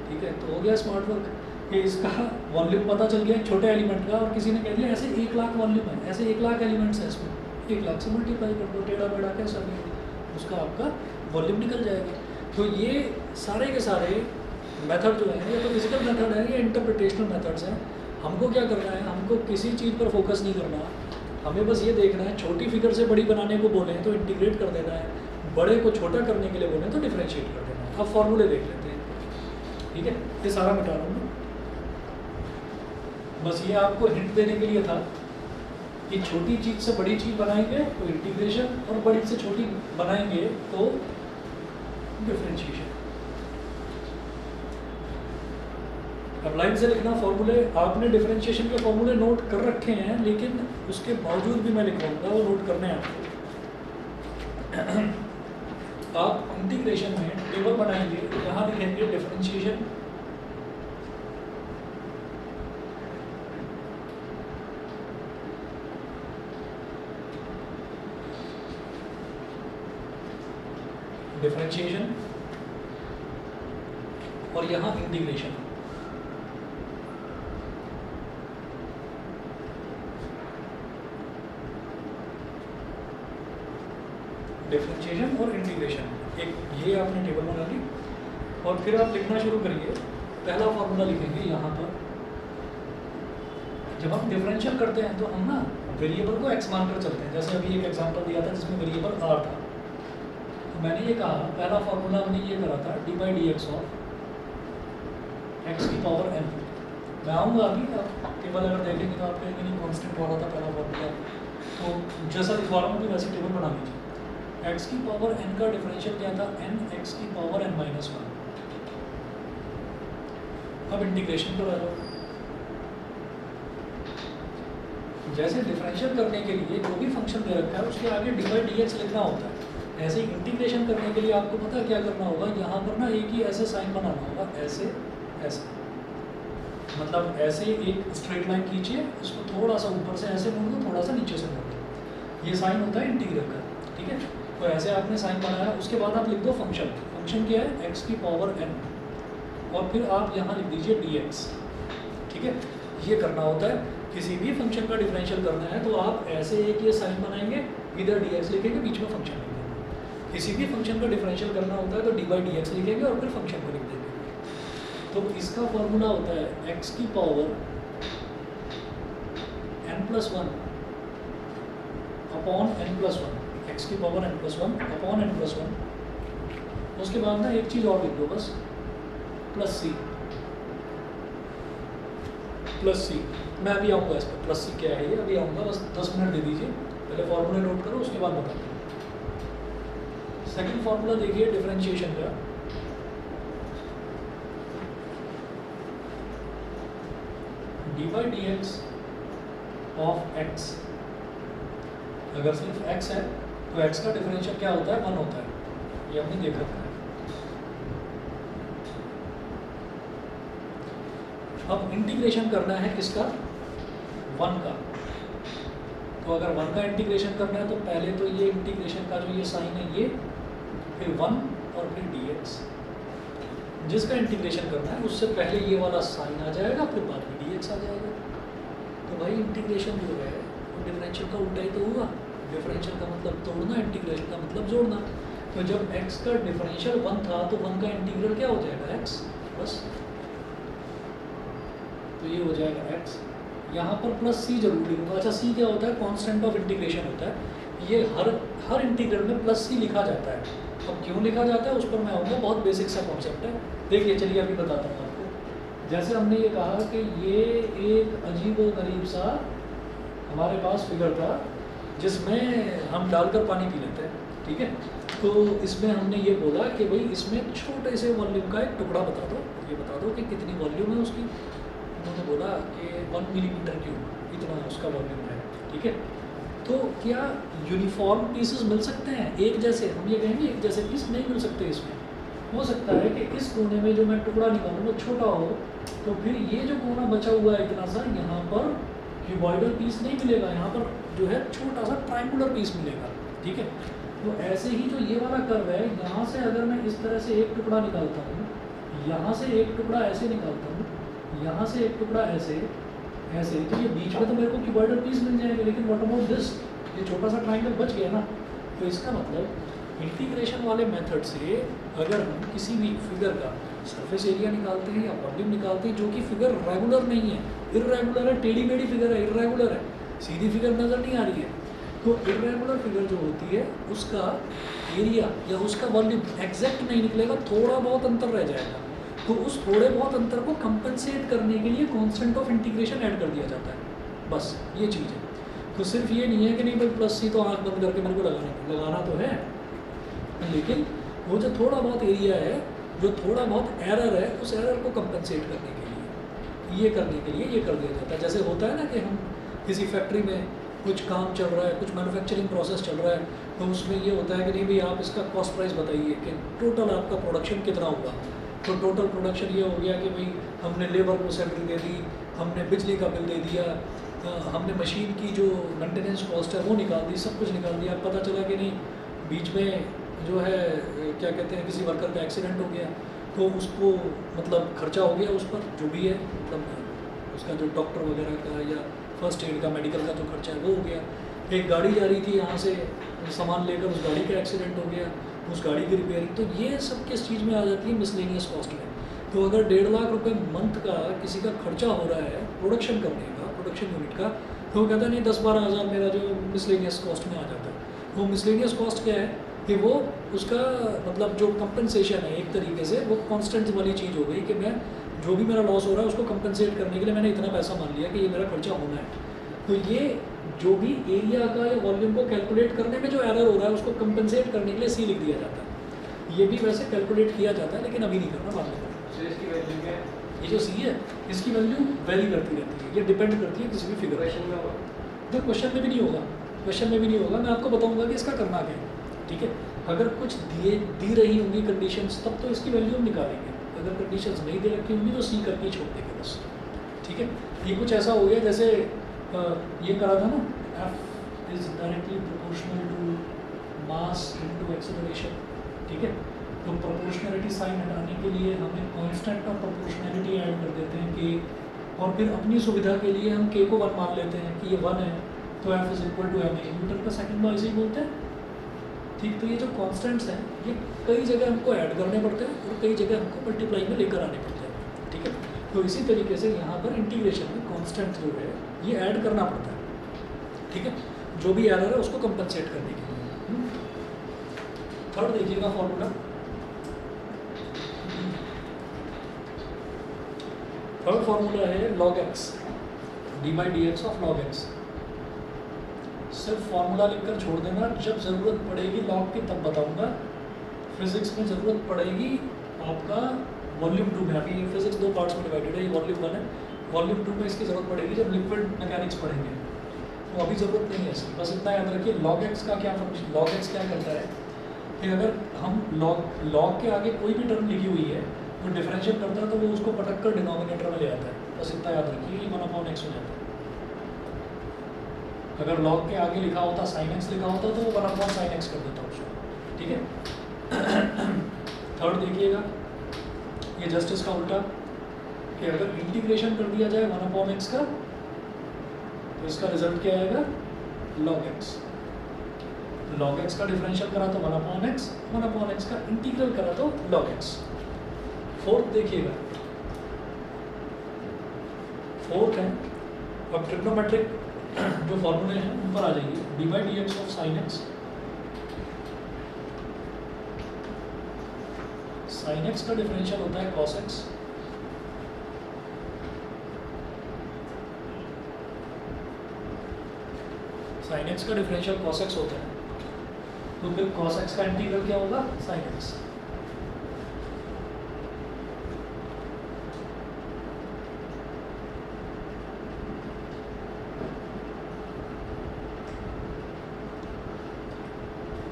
[SPEAKER 1] ठीक है, तो हो गया स्मार्ट वर्क कि इसका वॉल्यूम पता चल गया एक छोटे एलिमेंट का, और किसी ने कह दिया ऐसे 1 लाख वॉल्यूम है, ऐसे 1 लाख एलिमेंट्स हैं इसमें, 1 लाख से मल्टीप्लाई कर दो, टेढ़ा बेढ़ा कैसा भी उसका आपका वॉल्यूम निकल जाएगा। तो ये सारे के सारे मेथड जो हैं ये तो फिजिकल मेथड है, ये इंटरप्रिटेशनल मेथड्स हैं। हमको क्या करना है, हमको किसी चीज़ पर फोकस नहीं करना, हमें बस ये देखना है छोटी फिगर से बड़ी बनाने को बोलें तो इंटीग्रेट कर देना है, बड़े को छोटा करने के लिए बोलें तो डिफरेंशिएट कर देना है। अब फॉर्मूले देख लेते हैं, ठीक है, ये सारा मिटा रहा हूँ मैं, बस ये आपको हिंट देने के लिए था कि छोटी चीज़ से बड़ी चीज़ बनाएंगे तो इंटीग्रेशन, और बड़ी से छोटी बनाएंगे तो डिफरेंशिएशन। अब लाइन से लिखना फॉर्मूले, आपने डिफरेंशिएशन के फॉर्मूले नोट कर रखे हैं, लेकिन उसके बावजूद भी मैं लिखवाऊंगा वो नोट करने हैं आपको। आप इंटीग्रेशन में टेबल बनाएंगे, यहाँ लिखेंगे डिफरेंशिएशन, डिफरेंशिएशन और यहाँ इंटीग्रेशन। डिफरेंशिएशन और इंटीग्रेशन, एक ये आपने टेबल बना ली, और फिर आप लिखना शुरू करिए। पहला फॉर्मूला लिखेंगे यहाँ पर, जब हम डिफरेंशियल करते हैं तो हम ना वेरिएबल को एक्स मानकर चलते हैं। जैसे अभी एक एग्जांपल दिया था जिसमें वेरिएबल आर था, तो मैंने ये कहा पहला फॉर्मूला हमने ये करा था D by d x of x की पावर एन। मैं आऊँगा अभी, आप टेबल अगर देखेंगे तो आप कहेंगे नहीं कॉन्स्टेंट वाला था पहला फॉर्मूला, तो जैसा लिखवा रहा हूँ वैसे टेबल बना लीजिए। एक्स की पावर एन का डिफरेंशियल क्या था, एन एक्स की पावर एन माइनस वन। अब इंटीग्रेशन पर आ जाओ। जैसे डिफरेंशियल करने के लिए जो भी फंक्शन दे रखा है उसके आगे डी बाई डी एक्स लिखना होता है, ऐसे ही इंटीग्रेशन करने के लिए आपको पता है क्या करना होगा, यहाँ पर ना एक ही ऐसे साइन बनाना होगा, ऐसे ऐसे, मतलब ऐसे एक स्ट्रेट लाइन खींचिए, उसको थोड़ा सा ऊपर से ऐसे मोड़ दो, थोड़ा सा नीचे से मोड़ दो, ये साइन होता है इंटीग्रल का, ठीक है। तो ऐसे आपने साइन बनाया, उसके बाद आप लिख दो फंक्शन, फंक्शन क्या है, एक्स की पावर एन, और फिर आप यहाँ लिख दीजिए डी एक्स, ठीक है। ये करना होता है, किसी भी फंक्शन का डिफरेंशियल करना है तो आप ऐसे एक ये साइन बनाएंगे, इधर डी एक्स लिखेंगे, बीच में फंक्शन लिख देंगे। किसी भी फंक्शन का डिफरेंशियल करना होता है तो डी बाई डी एक्स लिखेंगे और फिर फंक्शन को लिख देंगे। तो इसका फॉर्मूला होता है एक्स की power n plus one upon n plus one, x की power n plus one upon n plus one. उसके बाद ना एक चीज़ और लिख दो बस, प्लस सी, प्लस सी। मैं अभी आऊँगा इस पर, प्लस सी क्या है ये अभी आऊँगा, बस 10 मिनट दे दीजिए, पहले फॉर्मूला नोट करो उसके बाद बताते हैं। सेकंड फॉर्मूला देखिए डिफरेंशिएशन का, d by d x of x, अगर सिर्फ एक्स है तो एक्स का डिफरेंशियल क्या होता है, 1 होता है, ये हमने देखा था। अब इंटीग्रेशन करना है किसका, 1 का। तो अगर 1 का इंटीग्रेशन करना है तो पहले तो ये इंटीग्रेशन का जो ये साइन है ये, फिर 1 और फिर dx। जिसका इंटीग्रेशन करना है उससे पहले ये वाला साइन आ जाएगा, फिर बाद में dx आ जाएगा। तो भाई इंटीग्रेशन जो है वो डिफरेंशियल का उल्टा ही तो हुआ, डिफरेंशियल का मतलब तोड़ना, इंटीग्रेशन का मतलब जोड़ना। तो जब x का डिफरेंशियल 1 था तो 1 का इंटीग्रल क्या हो जाएगा, x बस। तो ये हो जाएगा x, यहाँ पर प्लस सी जरूर लिखूंगा। अच्छा सी क्या होता है, कांस्टेंट ऑफ इंटीग्रेशन होता है, ये हर इंटीग्रल में प्लस सी लिखा जाता है। अब क्यों लिखा जाता है उस पर मैं आऊँगा, बहुत बेसिक सा कॉन्सेप्ट है। देखिए चलिए अभी बताता हूँ आपको। जैसे हमने ये कहा कि ये एक अजीब व गरीब सा हमारे पास फिगर था जिसमें हम डालकर पानी पी लेते हैं, ठीक है। तो इसमें हमने ये बोला कि भाई इसमें छोटे से वॉल्यूम का एक टुकड़ा बता दो, ये बता दो कि कितनी वॉल्यूम है उसकी। उन्होंने बोला कि 1 मिलीमीटर क्यूब इतना उसका वॉल्यूम है, ठीक है। तो क्या यूनिफॉर्म पीसेस मिल सकते हैं एक जैसे, हम ये कहेंगे एक जैसे पीस नहीं मिल सकते। इसमें हो सकता है कि इस कोने में जो मैं टुकड़ा निकालूँ वो छोटा हो, तो फिर ये जो कोना बचा हुआ है इतना सा, यहाँ पर क्यूबॉइडल पीस नहीं मिलेगा, यहाँ पर जो है छोटा सा ट्रायंगुलर पीस मिलेगा, ठीक है। तो ऐसे ही जो ये वाला कर्व है, यहाँ से अगर मैं इस तरह से एक टुकड़ा निकालता हूँ, यहाँ से एक टुकड़ा ऐसे निकालता हूँ, यहाँ से एक टुकड़ा ऐसे ऐसे, तो ये बीच में तो मेरे को क्यूबॉइडल पीस मिल जाएगा, लेकिन व्हाट अबाउट दिस, ये छोटा सा ट्रायंगल बच गया ना। तो इसका मतलब इंटीग्रेशन वाले मेथड से अगर हम किसी भी फिगर का सरफेस एरिया निकालते हैं या वॉल्यूम निकालते हैं जो कि फिगर रेगुलर नहीं है, इर्रेगुलर है, टेढ़ी मेढ़ी फिगर है, इर्रेगुलर है, सीधी फिगर नज़र नहीं आ रही है, तो इर्रेगुलर फिगर जो होती है उसका एरिया या उसका वॉल्यूम एग्जैक्ट नहीं निकलेगा, थोड़ा बहुत अंतर रह जाएगा। तो उस थोड़े बहुत अंतर को कंपनसेट करने के लिए कांस्टेंट ऑफ इंटीग्रेशन ऐड कर दिया जाता है, बस ये चीज़ है। तो सिर्फ ये नहीं है कि नहीं भाई प्लस सी तो आँख बंद करके मेरे को लगाना तो है, लेकिन वो जो थोड़ा बहुत एरिया है, जो थोड़ा बहुत एरर है, उस एरर को कंपनसेट करने के लिए, ये करने के लिए ये कर दिया जाता है। जैसे होता है ना कि हम किसी फैक्ट्री में कुछ काम चल रहा है, कुछ मैन्युफैक्चरिंग प्रोसेस चल रहा है, तो उसमें ये होता है कि नहीं भाई आप इसका कॉस्ट प्राइस बताइए कि टोटल आपका प्रोडक्शन कितना हुआ। तो टोटल प्रोडक्शन ये हो गया कि भाई हमने लेबर को सैलरी दे दी, हमने बिजली का बिल दे दिया, हमने मशीन की जो मेंटेनेंस कॉस्ट है वो निकाल दी, सब कुछ निकाल दिया। पता चला कि नहीं बीच में जो है क्या कहते हैं किसी वर्कर का एक्सीडेंट हो गया, तो उसको मतलब खर्चा हो गया उस पर जो भी है, मतलब उसका जो डॉक्टर वगैरह का या फर्स्ट एड का मेडिकल का जो खर्चा है वो हो गया। एक गाड़ी जा रही थी यहाँ से सामान लेकर, उस गाड़ी का एक्सीडेंट हो गया, उस गाड़ी की रिपेयरिंग, तो ये सब किस चीज़ में आ जाती है, मिसलेनियस कॉस्ट में। तो अगर 1.5 लाख रुपए मंथ का किसी का खर्चा हो रहा है प्रोडक्शन करने का, प्रोडक्शन यूनिट का, तो वो कहता नहीं 10-12 हज़ार मेरा जो मिसलेनियस कॉस्ट में आ जाता है। वो मिसलेनियस कॉस्ट क्या है कि वो उसका मतलब जो कंपनसेशन है, एक तरीके से वो कॉन्स्टेंट वाली चीज़ हो गई कि मैं जो भी मेरा लॉस हो रहा है उसको कंपनसेट करने के लिए मैंने इतना पैसा मान लिया कि ये मेरा खर्चा होना है। तो ये जो भी एरिया का या वॉल्यूम को कैलकुलेट करने में जो एरर हो रहा है उसको कंपनसेट करने के लिए सी लिख दिया जाता है। ये भी वैसे कैलकुलेट किया जाता है लेकिन अभी नहीं करना, बाद में करना।
[SPEAKER 3] So इसकी वैल्यू क्या है?
[SPEAKER 1] ये जो सी है इसकी वैल्यू वेरी करती रहती है, ये डिपेंड करती है किसी भी फिगर पर।
[SPEAKER 3] क्वेश्चन में होगा?
[SPEAKER 1] तो क्वेश्चन में भी नहीं होगा, क्वेश्चन में भी नहीं होगा। मैं आपको बताऊंगा कि इसका करना क्या है, ठीक है। अगर कुछ दी रही होंगी कंडीशंस तब तो इसकी वैल्यू हम निकालेंगे, अगर कंडीशंस नहीं दे रखी होंगी तो सी करके ही छोड़ देंगे बस, ठीक है। ये कुछ ऐसा हो गया जैसे ये करा था ना, F is directly proportional to mass into acceleration, ठीक है। तो प्रोपोर्शनलिटी साइन हटाने के लिए हमें कांस्टेंट ऑफ प्रोपोर्शनलिटी ऐड कर देते हैं के, और फिर अपनी सुविधा के लिए हम के को 1 मान लेते हैं कि ये 1 है, तो F is equal to m a. Newton का सेकंड लॉ इसे ही बोलते हैं, ठीक। तो ये जो कांस्टेंट्स हैं ये कई जगह हमको ऐड करने पड़ते हैं और कई जगह हमको मल्टीप्लाई में लेकर आने पड़ते हैं, ठीक है। तो इसी तरीके से यहाँ पर इंटीग्रेशन में कांस्टेंट जो है ये ऐड करना पड़ता है, ठीक है, जो भी एरर है उसको कंपनसेट करने के लिए। थर्ड देखिएगा फॉर्मूला, थर्ड फॉर्मूला है log x, D by d x of log x। सिर्फ फॉर्मूला लिखकर छोड़ देना, जब ज़रूरत पड़ेगी लॉग की तब बताऊंगा। फिजिक्स में ज़रूरत पड़ेगी आपका वॉल्यूम 2 में, अभी फिजिक्स 2 पार्ट्स में डिवाइडेड है, ये वॉल्यूम 1 है, वॉल्यूम 2 में इसकी ज़रूरत पड़ेगी जब लिक्विड मैकेनिक्स पढ़ेंगे, तो अभी ज़रूरत नहीं है इसकी। बस इतना याद रखिए log x का क्या फंक्शन, log x क्या करता है कि अगर हम log के आगे कोई भी टर्म लिखी हुई है वो डिफरेंशिएट करता है तो वो उसको पटक कर डिनोमिनेटर में ले आता है, बस इतना याद रखिए, ये 1/x हो जाता है। अगर log के आगे लिखा होता sin x लिखा होता तो वो 1/sin x कर देता उसको, ठीक है। थर्ड देखिएगा, ये जस्ट इसका उल्टा कि अगर इंटीग्रेशन कर दिया जाए 1/x का तो इसका रिजल्ट क्या आएगा log x। log x का डिफरेंशियल करा तो 1/x, 1/x का इंटीग्रल करा तो log x। फोर्थ देखिएगा, फोर्थ है अब ट्रिग्नोमेट्रिक जो फॉर्मूले हैं उन पर आ जाइए, D by d x of sine x. Sine x का डिफरेंशियल होता है कॉस एक्स, साइन एक्स का डिफरेंशियल कॉस एक्स होता है, तो फिर कॉस एक्स का इंटीग्रल क्या होगा साइन एक्स।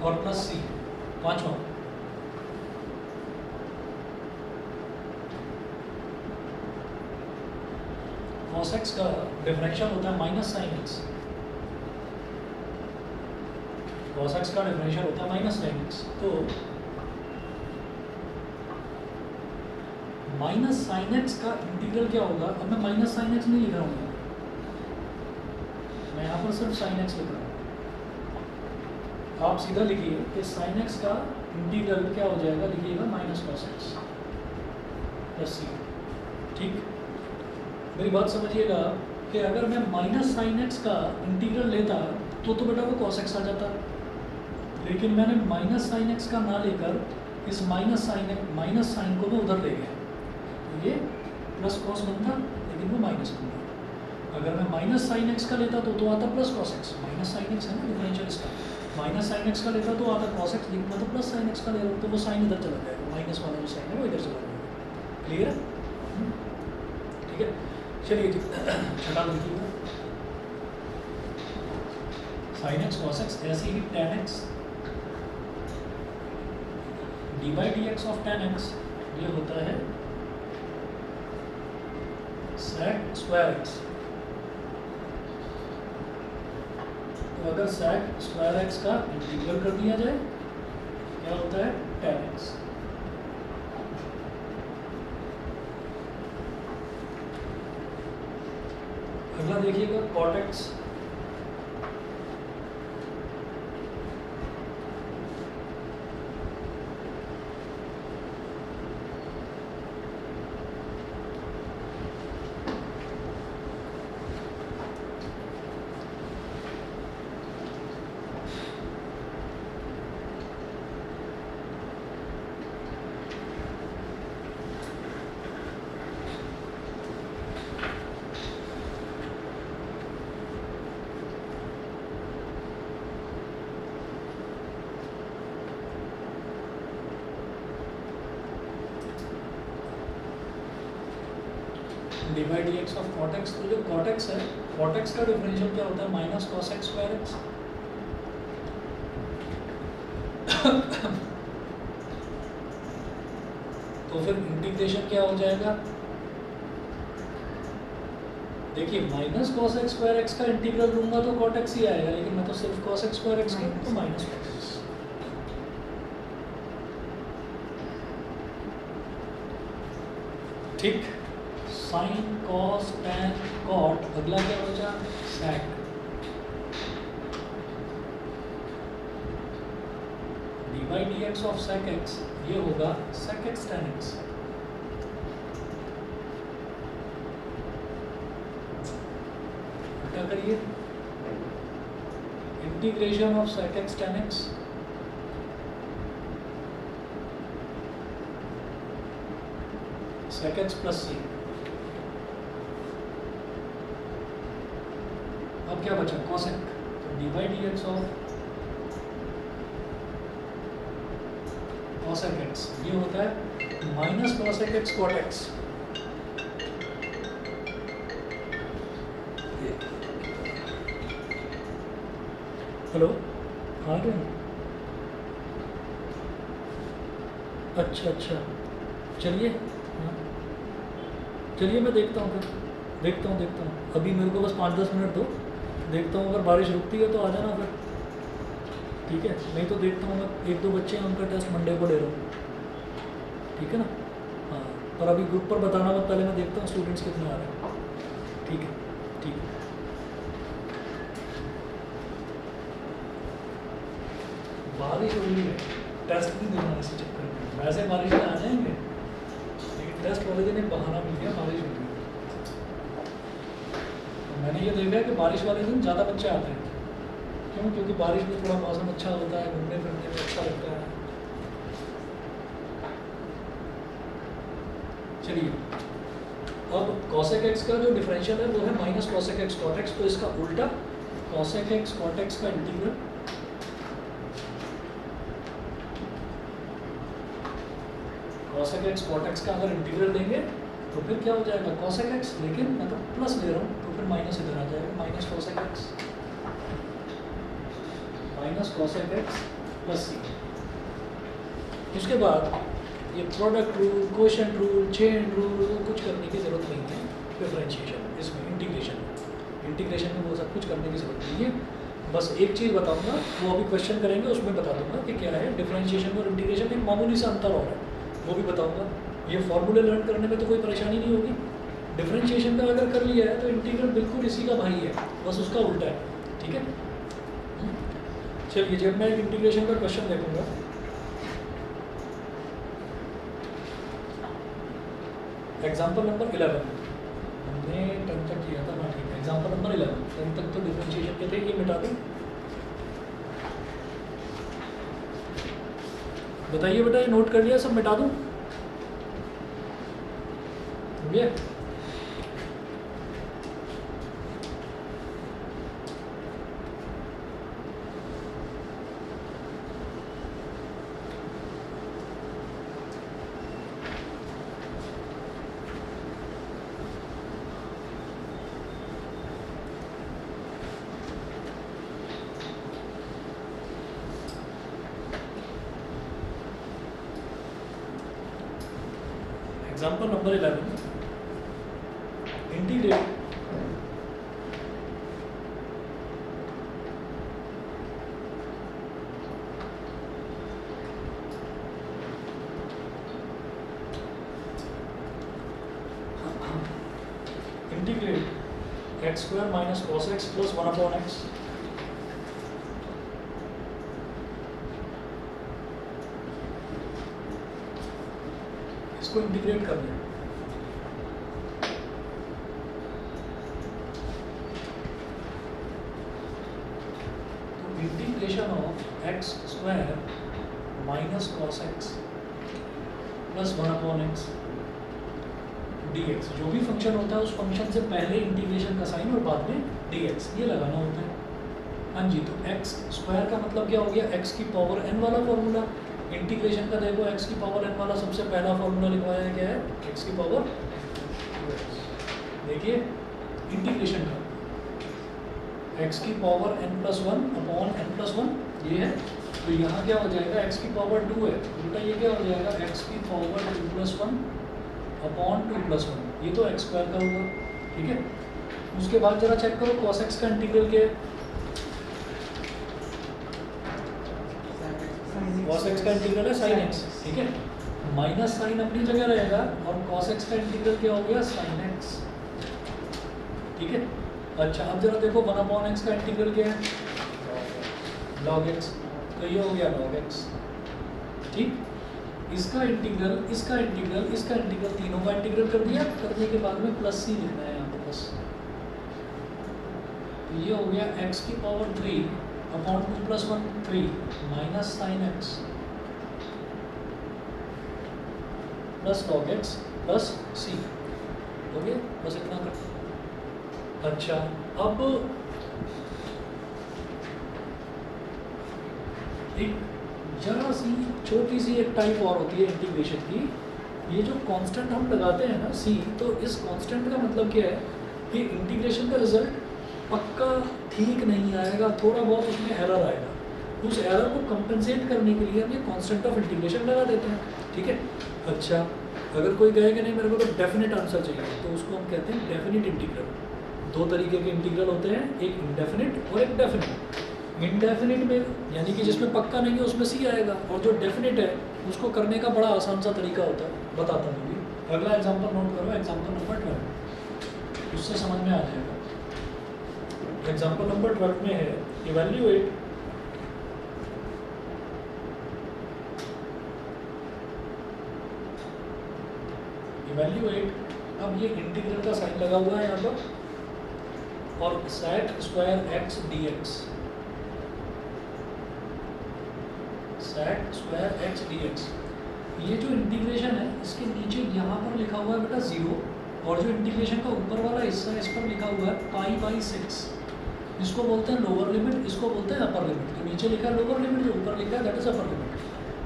[SPEAKER 1] और प्लस सी पांचवा, कॉस एक्स का डिफरेंशियल होता है minus sign x, cos x का डिफरेंशियल होता है माइनस साइन एक्स। तो माइनस साइन एक्स का इंटीग्रल क्या होगा, अब मैं माइनस साइन एक्स नहीं लिख रहा हूँ, मैं यहाँ पर सिर्फ साइन एक्स लिख रहा हूँ। आप सीधा लिखिए कि साइन एक्स का इंटीग्रल क्या हो जाएगा, लिखिएगा माइनस कॉस एक्स प्लस सी, ठीक। मेरी बात समझिएगा कि अगर मैं माइनस साइन एक्स का इंटीग्रल लेता तो बेटा वो कॉस एक्स आ जाता, लेकिन मैंने माइनस साइन एक्स का ना लेकर इस माइनस साइन को मैं उधर ले गया, तो ये प्लस कॉस बनता लेकिन वो माइनस बनता। अगर मैं माइनस साइन एक्स का लेता तो आता plus cos x, minus sine x है ना डिफरेंशियल इसका, माइनस साइन एक्स का लेता तो आता कॉस एक्स, लेकिन मैं तो प्लस साइन एक्स का ले रहा हूँ तो वो साइन इधर चला जाएगा, माइनस वाला जो साइन है वो इधर चला जाएगा। क्लियर है, ठीक है। चलिए जी छठा देखिएगा, साइन एक्स कॉस एक्स, ऐसे ही tan x d by d x of tan x, ये होता है सेक स्क्वायर एक्स। तो अगर सेक स्क्वायर एक्स का इंटीग्रल कर दिया जाए क्या होता है टेन एक्स। अगला देखिएगा cot x, d by d x of cot x, तो जो कॉट एक्स है, कॉट एक्स का डिफरेंशियल क्या होता है? Minus cos x square x. तो फिर इंटीग्रेशन क्या हो जाएगा? देखिए minus cos x square x का इंटीग्रल लूंगा तो कॉट एक्स ही आएगा, लेकिन मैं तो सिर्फ कॉस एक्स स्क्वायर एक्स लूँ तो माइनस कॉस एक्स। ठीक, साइन कॉस टैन कॉट, अगला क्या बचा? Sec. D by d x of sec x, ये होगा सेक एक्स टैन एक्स। क्या करिए? Integration of sec x tan x, sec x plus c. अब क्या बचा? कॉसेक, तो d by d x of cosec x, ये होता है minus cosec x cot x. Hello, आ रहे हैं? अच्छा अच्छा, चलिए। हाँ चलिए, मैं देखता हूँ फिर, देखता हूँ अभी मेरे को बस 5-10 मिनट दो, देखता हूँ अगर बारिश रुकती है तो आ जाना फिर, ठीक है? नहीं तो देखता हूँ मैं, 1-2 बच्चे हैं उनका टेस्ट मंडे को ले रहा हूँ, ठीक है ना? हाँ, पर अभी ग्रुप पर बताना मत, पहले मैं देखता हूँ स्टूडेंट्स कितने आ रहे हैं, ठीक है? ठीक है। बारिश हो रही है, टेस्ट नहीं देना इसी चक्कर में, वैसे बारिश में आ जाएंगे, लेकिन टेस्ट वाले दिन एक बहाना मिल गया, बारिश हो रही है। तो मैंने ये देखा है कि बारिश वाले दिन ज़्यादा बच्चे आते हैं। क्यों? क्योंकि बारिश में थोड़ा मौसम अच्छा होता है, घूमने फिरने में अच्छा लगता है। चलिए, अब कॉसेक एक्स का जो डिफरेंशियल है वो है minus cosec x cot x, तो इसका उल्टा कॉसेक एक्स कॉट एक्स का integral cosec x cot x का अगर इंटीग्रल लेंगे तो फिर क्या हो जाएगा? कॉसेक एक्स, लेकिन मैं तो प्लस ले रहा हूँ तो फिर माइनस इधर आ जाएगा, minus cosec x minus cosec x plus c. उसके बाद ये product rule, quotient rule, chain rule, कुछ करने की ज़रूरत नहीं है डिफरेंशिएशन, इसमें इंटीग्रेशन में वो सब कुछ करने की ज़रूरत नहीं है। बस एक चीज़ बताऊंगा, वो अभी क्वेश्चन करेंगे उसमें बता दूंगा कि क्या है डिफरेंशिएशन और इंटीग्रेशन में मामूली सा अंतर और है, वो भी बताऊंगा। ये फॉर्मूले लर्न करने में तो कोई परेशानी नहीं होगी। डिफरेंशिएशन का अगर कर लिया है तो इंटीग्रल बिल्कुल इसी का भाई है, बस उसका उल्टा है, ठीक है? चलिए, जब मैं इंटीग्रेशन का क्वेश्चन देखूंगा, एग्जाम्पल नंबर 11 हमने 10 तक किया था ना, ठीक है? एग्जाम्पल नंबर 11, 10 तक तो डिफरेंशिएशन के थे, ये मिटा दें। बताइए बेटा, ये नोट कर लिया? सब मिटा दूं? ये example number 11, integrate x square minus cos x plus 1/x, इसको इंटीग्रेट कर दें। तो integration of x square minus cos x plus 1/x dx, जो भी फंक्शन होता है उस फंक्शन से पहले इंटीग्रेशन का साइन और बाद में dx, ये लगाना होता है। हाँ जी, तो एक्स स्क्वायर का मतलब क्या हो गया? एक्स की पावर n वाला फॉर्मूला। इंटीग्रेशन का देखो, एक्स की पावर n वाला सबसे पहला फॉर्मूला लिखवाया क्या है? एक्स की पावर 2x। देखिए इंटीग्रेशन का x की पावर n+1 अपॉन n+1 ये है, तो यहाँ क्या हो जाएगा x की पावर 2 है, उल्टा ये क्या हो जाएगा x की पावर 2+1 अपॉन 2+1, ये तो x स्क्वायर का होगा, ठीक है। उसके बाद जरा चेक करो cos x का इंटीग्रल क्या है, cos x का इंटीग्रल है sin x, ठीक है, माइनस साइन अपनी जगह रहेगा और cos x का इंटीग्रल क्या हो गया sin x, ठीक है। अच्छा अब जरा देखो 1/x का इंटीग्रल क्या है log x, तो ये हो गया log x, ठीक। इसका इंटीग्रल, इसका इंटीग्रल, इसका इंटीग्रल, तीनों का इंटीग्रल कर दिया, करने के बाद में प्लस सी लिखना है यहाँ पर बस, तो ये हो गया x की power 3 upon 2+1 3 minus sine x plus log x plus c, हो गया, बस इतना कर। अच्छा अब एक जरा सी छोटी सी एक टाइप और होती है इंटीग्रेशन की, ये जो कांस्टेंट हम लगाते हैं ना c, तो इस कांस्टेंट का मतलब क्या है कि इंटीग्रेशन का रिजल्ट पक्का ठीक नहीं आएगा, थोड़ा बहुत उसमें एरर आएगा, उस एरर को कंपनसेट करने के लिए हम ये कांस्टेंट ऑफ इंटीग्रेशन लगा देते हैं, ठीक है। अच्छा अगर कोई कहे कि नहीं मेरे को तो डेफिनेट आंसर चाहिए, तो उसको हम कहते हैं डेफिनेट इंटीग्रल। दो तरीके के इंटीग्रल होते हैं, एक इंडेफिनिट और एक डेफिनेट। इंडेफिनिट में यानी कि जिसमें पक्का नहीं है उसमें सी आएगा, और जो डेफिनेट है उसको करने का बड़ा आसान सा तरीका होता है, बताता हूँ अभी। अगला एग्जाम्पल नोट करो, एग्जाम्पल नंबर 12, उससे समझ में आ जाएगा। एग्जाम्पल नंबर 12 में है इवैल्यूएट अब ये इंटीग्रल का साइन लगा हुआ है यहाँ पर, और sec square x dx, sec square x dx, ये जो इंटीग्रेशन है इसके नीचे यहाँ पर लिखा हुआ है बेटा 0, और जो इंटीग्रेशन का ऊपर वाला हिस्सा है इस पर लिखा हुआ है π/6, इसको बोलते हैं लोअर लिमिट, इसको बोलते हैं अपर लिमिट। तो नीचे लिखा है लोअर लिमिट, जो ऊपर लिखा है दैट इज अपर लिमिट,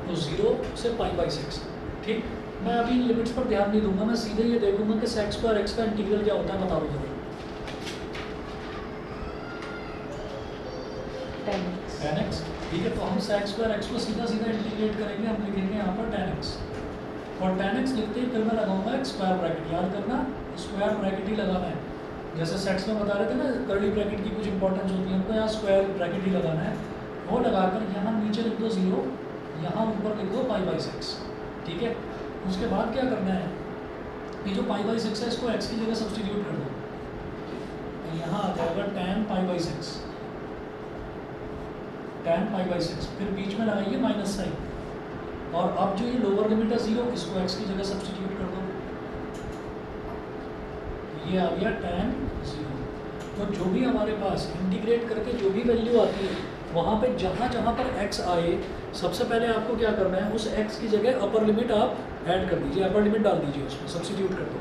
[SPEAKER 1] तो 0 से π/6, ठीक। मैं अभी इन लिमिट्स पर ध्यान नहीं दूंगा, मैं सीधे ये देखूंगा कि sec स्क्वायर x का इंटीग्रल क्या होता है, बता दो जरूर। tan x, ठीक है, तो हम sec स्क्वायर x को सीधा सीधा इंटीग्रेट करेंगे, हम लिखेंगे यहाँ पर tan x, और tan x लिखते ही फिर मैं लगाऊंगा एक स्क्वायर ब्रैकेट, याद करना स्क्वायर ब्रैकेट ही लगाना है, जैसे सेट्स में बता रहे थे ना कर्ली ब्रैकेट की कुछ इंपॉर्टेंस होती है, हमको यहाँ स्क्वायर ब्रैकेट ही लगाना है, वो लगाकर यहाँ नीचे लिख दो 0, यहाँ ऊपर लिख दो π/6, ठीक है। उसके बाद क्या करना है, ये जो π/6 है इसको x की जगह सब्सटीट्यूट कर दो, तो यहाँ आ जाएगा tan π/6, tan π/6, फिर बीच में लगाइए माइनस साइन, और अब जो ये लोअर लिमिट है 0, इसको x की जगह सब्सटीट्यूट कर दो, ये आ गया tan 0। तो जो भी हमारे पास इंटीग्रेट करके जो भी वैल्यू आती है, वहाँ पे जहाँ जहाँ पर x आए, सबसे पहले आपको क्या करना है, उस x की जगह अपर लिमिट आप ऐड कर दीजिए, अपर लिमिट डाल दीजिए, उसमें सब्सटीट्यूट कर दो,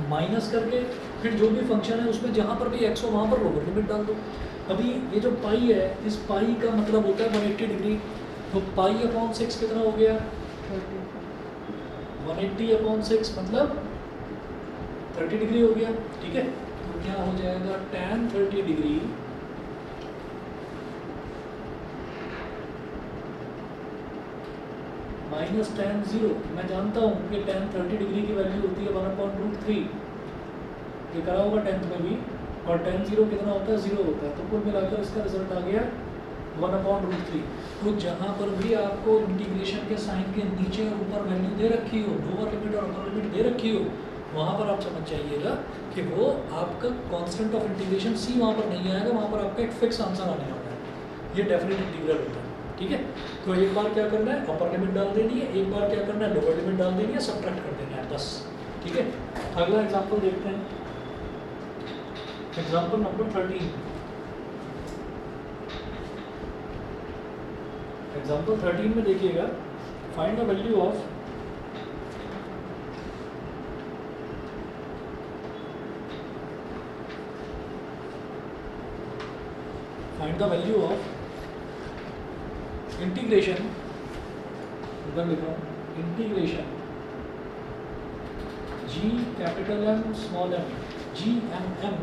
[SPEAKER 1] माइनस करके फिर जो भी फंक्शन है उसमें जहाँ पर भी x हो वहाँ पर लोअर लिमिट डाल दो। अभी ये जो पाई है, इस पाई का मतलब होता है 180 डिग्री, तो π/6 कितना हो गया, 180/6 मतलब 30 डिग्री हो गया, ठीक है। तो क्या हो जाएगा tan 30 डिग्री माइनस tan 0, मैं जानता हूँ कि tan 30 डिग्री की वैल्यू होती है 1/√3, ये करा होगा 10th में भी, और tan 0 कितना होता है, 0 होता है, तो कुल मिलाकर इसका रिजल्ट आ गया 1/√3। तो जहाँ पर भी आपको इंटीग्रेशन के साइन के नीचे और ऊपर वैल्यू दे रखी हो, लोअर लिमिट और अपर लिमिट दे रखी हो, वहाँ पर आप समझ जाइएगा कि वो आपका कांस्टेंट ऑफ इंटीग्रेशन c वहाँ पर नहीं आएगा, वहाँ पर आपका एक फिक्स आंसर आने वाला है, ये डेफिनेट इंटीग्रल होता है, ठीक है। तो एक बार क्या करना है, अपर लिमिट डाल देनी है, एक बार क्या करना है, लोअर लिमिट डाल देनी है, सब्ट्रैक्ट कर देना है, बस, ठीक है। अगला एग्जाम्पल देखते हैं, एग्जाम्पल नंबर 13। एग्जाम्पल 13 में देखिएगा, find the value of integration, इधर लिखा integration g capital M small m G M M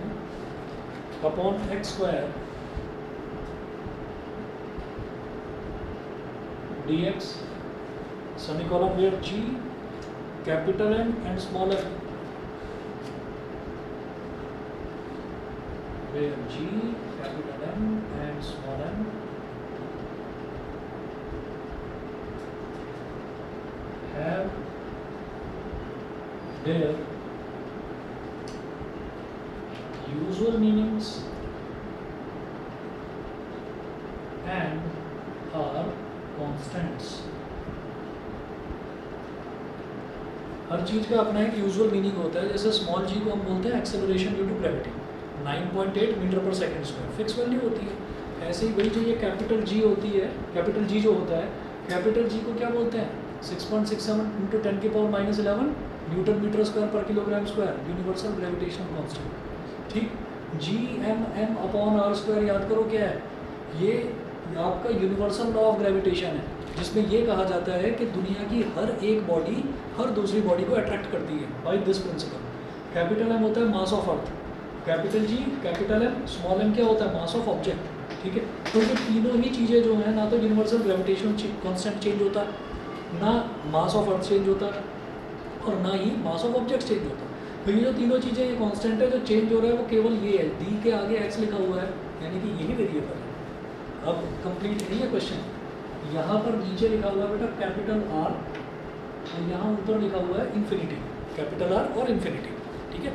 [SPEAKER 1] upon x square d x semicolon where G, capital M and small m, where G, capital M and small m have their usual meanings and are constants. हर चीज़ का अपना एक usual meaning होता है. जैसे small जी को हम बोलते हैं acceleration due to gravity 9.8 metre per second square, fix value होती है. ऐसे ही वही जो ये कैपिटल जी होती है, कैपिटल जी जो होता है, कैपिटल जी को क्या बोलते हैं 6.67 इंटू 10 की पावर -11 न्यूटन मीटर स्क्वायर पर kilogram square, universal gravitational constant. ठीक, G M M upon R square याद करो क्या है, ये आपका यूनिवर्सल लॉ ऑफ ग्रेविटेशन है, जिसमें ये कहा जाता है कि दुनिया की हर एक बॉडी हर दूसरी बॉडी को अट्रैक्ट करती है by this principle. Capital M होता है mass of Earth, capital G capital M, small m क्या होता है मास ऑफ ऑब्जेक्ट. ठीक है, तो ये तीनों ही चीज़ें जो हैं, ना तो यूनिवर्सल ग्रेविटेशन कांस्टेंट चेंज होता है, ना मास ऑफ अर्थ चेंज होता है, और ना ही मास ऑफ ऑब्जेक्ट चेंज होता है. तो ये जो तीनों चीज़ें ये कांस्टेंट है, जो चेंज हो रहा है वो केवल ये है, डी के आगे एक्स लिखा हुआ है, यानी कि यही वेरिएबल है. अब कंप्लीट नहीं है क्वेश्चन. यहाँ पर नीचे लिखा हुआ है बेटा कैपिटल आर, और यहाँ ऊपर लिखा हुआ है इन्फिनिटी, कैपिटल आर और इन्फिनिटी. ठीक है,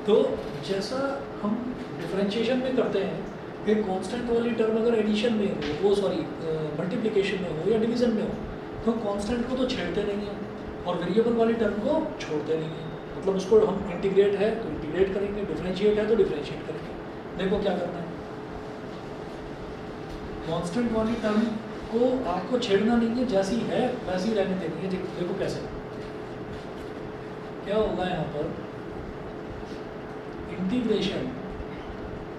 [SPEAKER 1] तो जैसा हम डिफरेंशिएशन में करते हैं कि कांस्टेंट वाली टर्म अगर एडिशन में हो, वो सॉरी मल्टीप्लिकेशन में हो या डिवीजन में हो, तो कांस्टेंट को तो छेड़ते नहीं हैं और वेरिएबल वाली टर्म को छोड़ते नहीं हैं. मतलब उसको हम इंटीग्रेट है तो इंटीग्रेट करेंगे, डिफरेंशिएट है तो डिफरेंशिएट करेंगे. देखो क्या करना है, कांस्टेंट वाली टर्म को आपको छेड़ना नहीं है, जैसी है वैसी रहने देनी है. देखो कैसे क्या होगा, यहाँ पर integration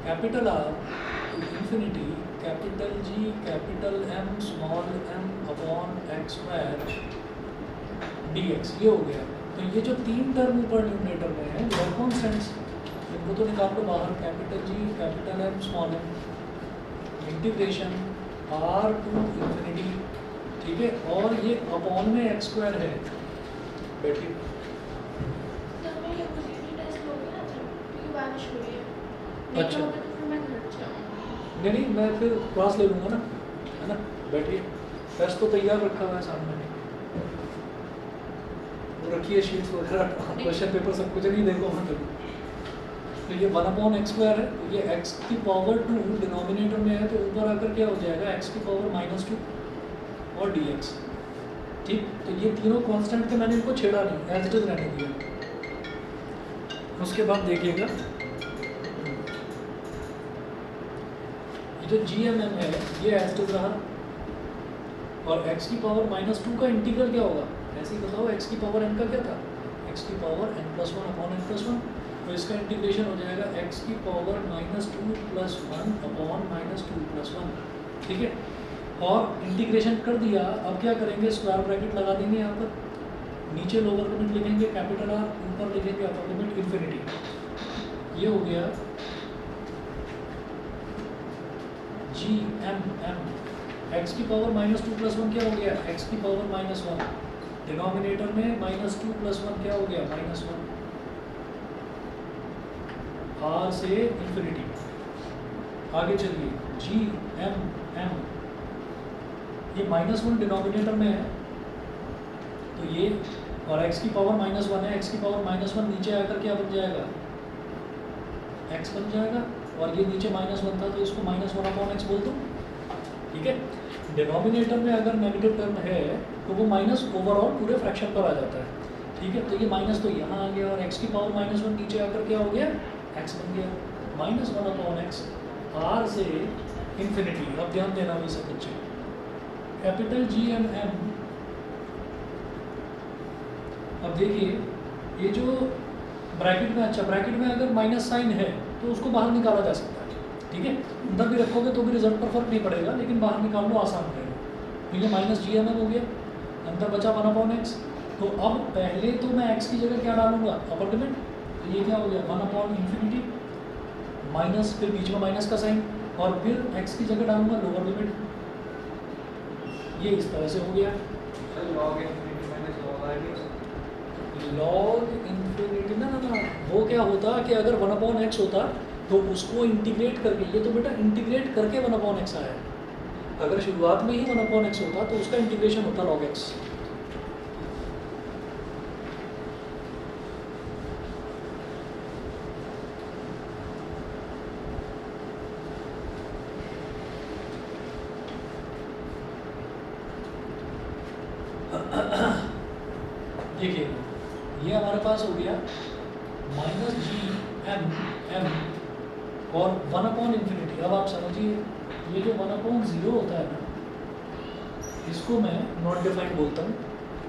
[SPEAKER 1] capital R to infinity capital G capital M small m upon x square d x, ये हो गया. तो ये जो तीन टर्म ऊपर न्यूमरेटर में है वो कॉन्स्टेंट्स, इनको तो निकाल लो बाहर. Capital G capital M small m integration R to infinity. ठीक है, और ये अपॉन में एक्स स्क्वायर है. बैठिए, अच्छा नहीं नहीं, मैं फिर क्लास ले लूँगा ना, है ना. बैठिए, टेस्ट तो तैयार रखा हुआ है सामने, वो रखिए शीट्स वगैरह, क्वेश्चन पेपर सब कुछ नहीं, देखो मतलब. तो ये 1/x² है, तो ये x की पावर 2 डिनोमिनेटर में है, तो ऊपर आकर क्या हो जाएगा x की पावर -2 और dx. ठीक, तो ये तीनों कांस्टेंट थे, मैंने इनको छेड़ा नहीं, एज इट इज रहने दिया. उसके बाद देखिएगा ये जो GMM है ये एज इट इज रहा, और x की पावर -2 का इंटीग्रल क्या होगा, ऐसे ही बताओ. x की पावर n का क्या था, x की पावर n+1 अपॉन n+1, तो इसका इंटीग्रेशन हो जाएगा x की पावर -2 + 1 अपॉन -2 + 1. ठीक है, और इंटीग्रेशन कर दिया. अब क्या करेंगे, स्क्वायर ब्रैकेट लगा देंगे यहाँ पर, नीचे लोअर लिमिट लिखेंगे कैपिटल आर, ऊपर लिखेंगे अपर लिमिट इन्फिनिटी. ये हो गया GMM. x की पावर -2 + 1 क्या हो गया, x की पावर -1, डिनोमिनेटर में -2 + 1 क्या हो गया -1, आर से इन्फिनिटी. आगे चलिए GMM, ये -1 डिनोमिनेटर में है, तो ये, और x की पावर -1 है, x की पावर -1 नीचे आकर क्या बन जाएगा, x बन जाएगा, और ये नीचे -1 था तो इसको -1/x बोल दो. ठीक है, डिनोमिनेटर में अगर नेगेटिव टर्म है तो वो माइनस ओवरऑल पूरे फ्रैक्शन पर आ जाता है. ठीक है, तो ये माइनस तो यहाँ आ गया, और x की पावर -1 नीचे आकर क्या हो गया, x बन गया, -1/x आर से इन्फिनिटी. अब ध्यान देना भी सब बच्चे, कैपिटल GMM. अब देखिए ये जो ब्रैकेट में, अच्छा ब्रैकेट में अगर माइनस साइन है तो उसको बाहर निकाला जा सकता है. ठीक है, अंदर भी रखोगे तो भी रिजल्ट पर फर्क नहीं पड़ेगा, लेकिन बाहर निकाल लो, आसान रहेगा. तो ये -GMM हो गया, अंदर बचा 1/x. तो अब पहले तो मैं x की जगह क्या डालूंगा, अपर लिमिट, तो ये क्या हो गया 1/∞, माइनस, फिर बीच में माइनस का साइन, और फिर x की जगह डालूंगा लोअर लिमिट, ये इस तरह से हो गया।
[SPEAKER 3] log infinity minus log r dx।
[SPEAKER 1] log infinity ना ना ना, वो क्या होता कि अगर 1/x होता तो उसको इंटीग्रेट करके, ये तो बेटा इंटीग्रेट करके 1/x आया है, अगर शुरुआत में ही 1/x होता तो उसका इंटीग्रेशन होता log x। देखिए ये हमारे पास हो गया -g(m)(m) और 1/∞। अब आप समझिए ये जो 1/0 होता है ना, इसको मैं नॉट डिफाइंड बोलता हूँ,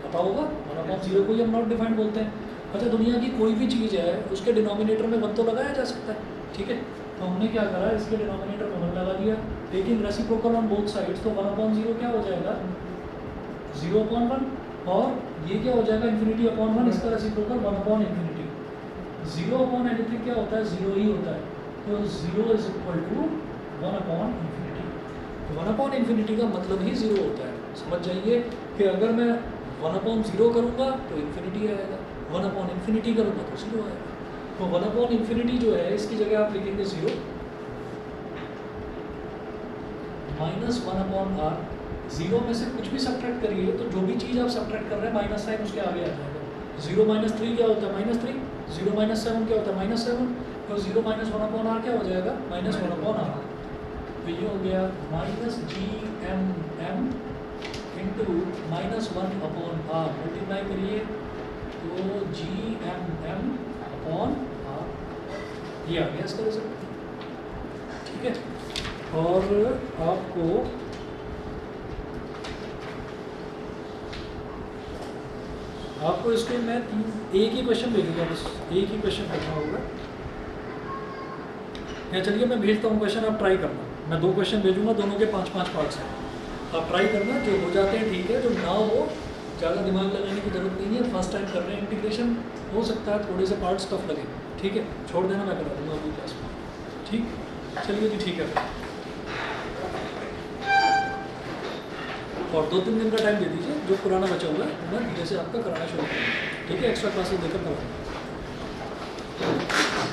[SPEAKER 1] पता होगा 1/0 को ही हम नॉट डिफाइंड बोलते हैं। अच्छा, दुनिया की कोई भी चीज़ है उसके डिनोमिनेटर में 1 तो लगाया जा सकता है, ठीक है, तो हमने क्या करा, इसके डिनोमिनेटर में 1 लगा दिया, लेकिन रेसिप्रोकल ऑन बोथ साइड्स, तो 1/0 क्या हो जाएगा 0/1, और ये क्या हो जाएगा ∞/1, इसका रेसिप्रोकल 1/∞। 0/anything क्या होता है, 0 ही होता है, तो 0 = 1/∞। तो 1/∞ का मतलब ही 0 होता है। समझ जाइए कि अगर मैं 1/0 करूँगा तो इन्फिनिटी आएगा, 1/∞ करूँगा तो 0 आएगा। तो 1/∞ जो है इसकी जगह आप लिखेंगे 0 -1/r। 0 में से कुछ भी सब्ट्रैक्ट करिए तो जो भी चीज़ आप सब्ट्रैक्ट कर रहे हैं माइनस साइन उसके आगे आ जाएगा। 0 - 3 क्या होता है -3, 0 - 7 क्या होता है -7, तो 0 - 1/r क्या हो जाएगा -1/r। तो ये हो गया -g(m)(m) इंटू -1/r, मल्टीप्लाई करिए तो g(m)(m)/r, ये आ गया इसका रिजल्ट, ठीक है। और आपको इसके मैं एक ही क्वेश्चन भेजूंगा, बस एक ही क्वेश्चन करना होगा। या चलिए मैं भेजता हूँ क्वेश्चन, आप ट्राई करना। मैं 2 क्वेश्चन भेजूंगा, दोनों के 5-5 पार्ट्स हैं, आप ट्राई करना, जो हो जाते हैं ठीक है, जो ना हो ज़्यादा दिमाग लगाने की जरूरत नहीं है। फर्स्ट टाइम कर रहे हैं इंटीग्रेशन, हो सकता है थोड़े से पार्ट्स टफ लगे, ठीक है, छोड़ देना, मैं करा दूँगा अभी क्लास में, ठीक। चलिए जी, ठीक है, और 2-3 दिन का टाइम दे दीजिए, जो पुराना बचा हुआ है मैं धीरे से आपका कराना शुरू करूँगा, ठीक है, एक्स्ट्रा क्लासेस देकर करवाऊँगा।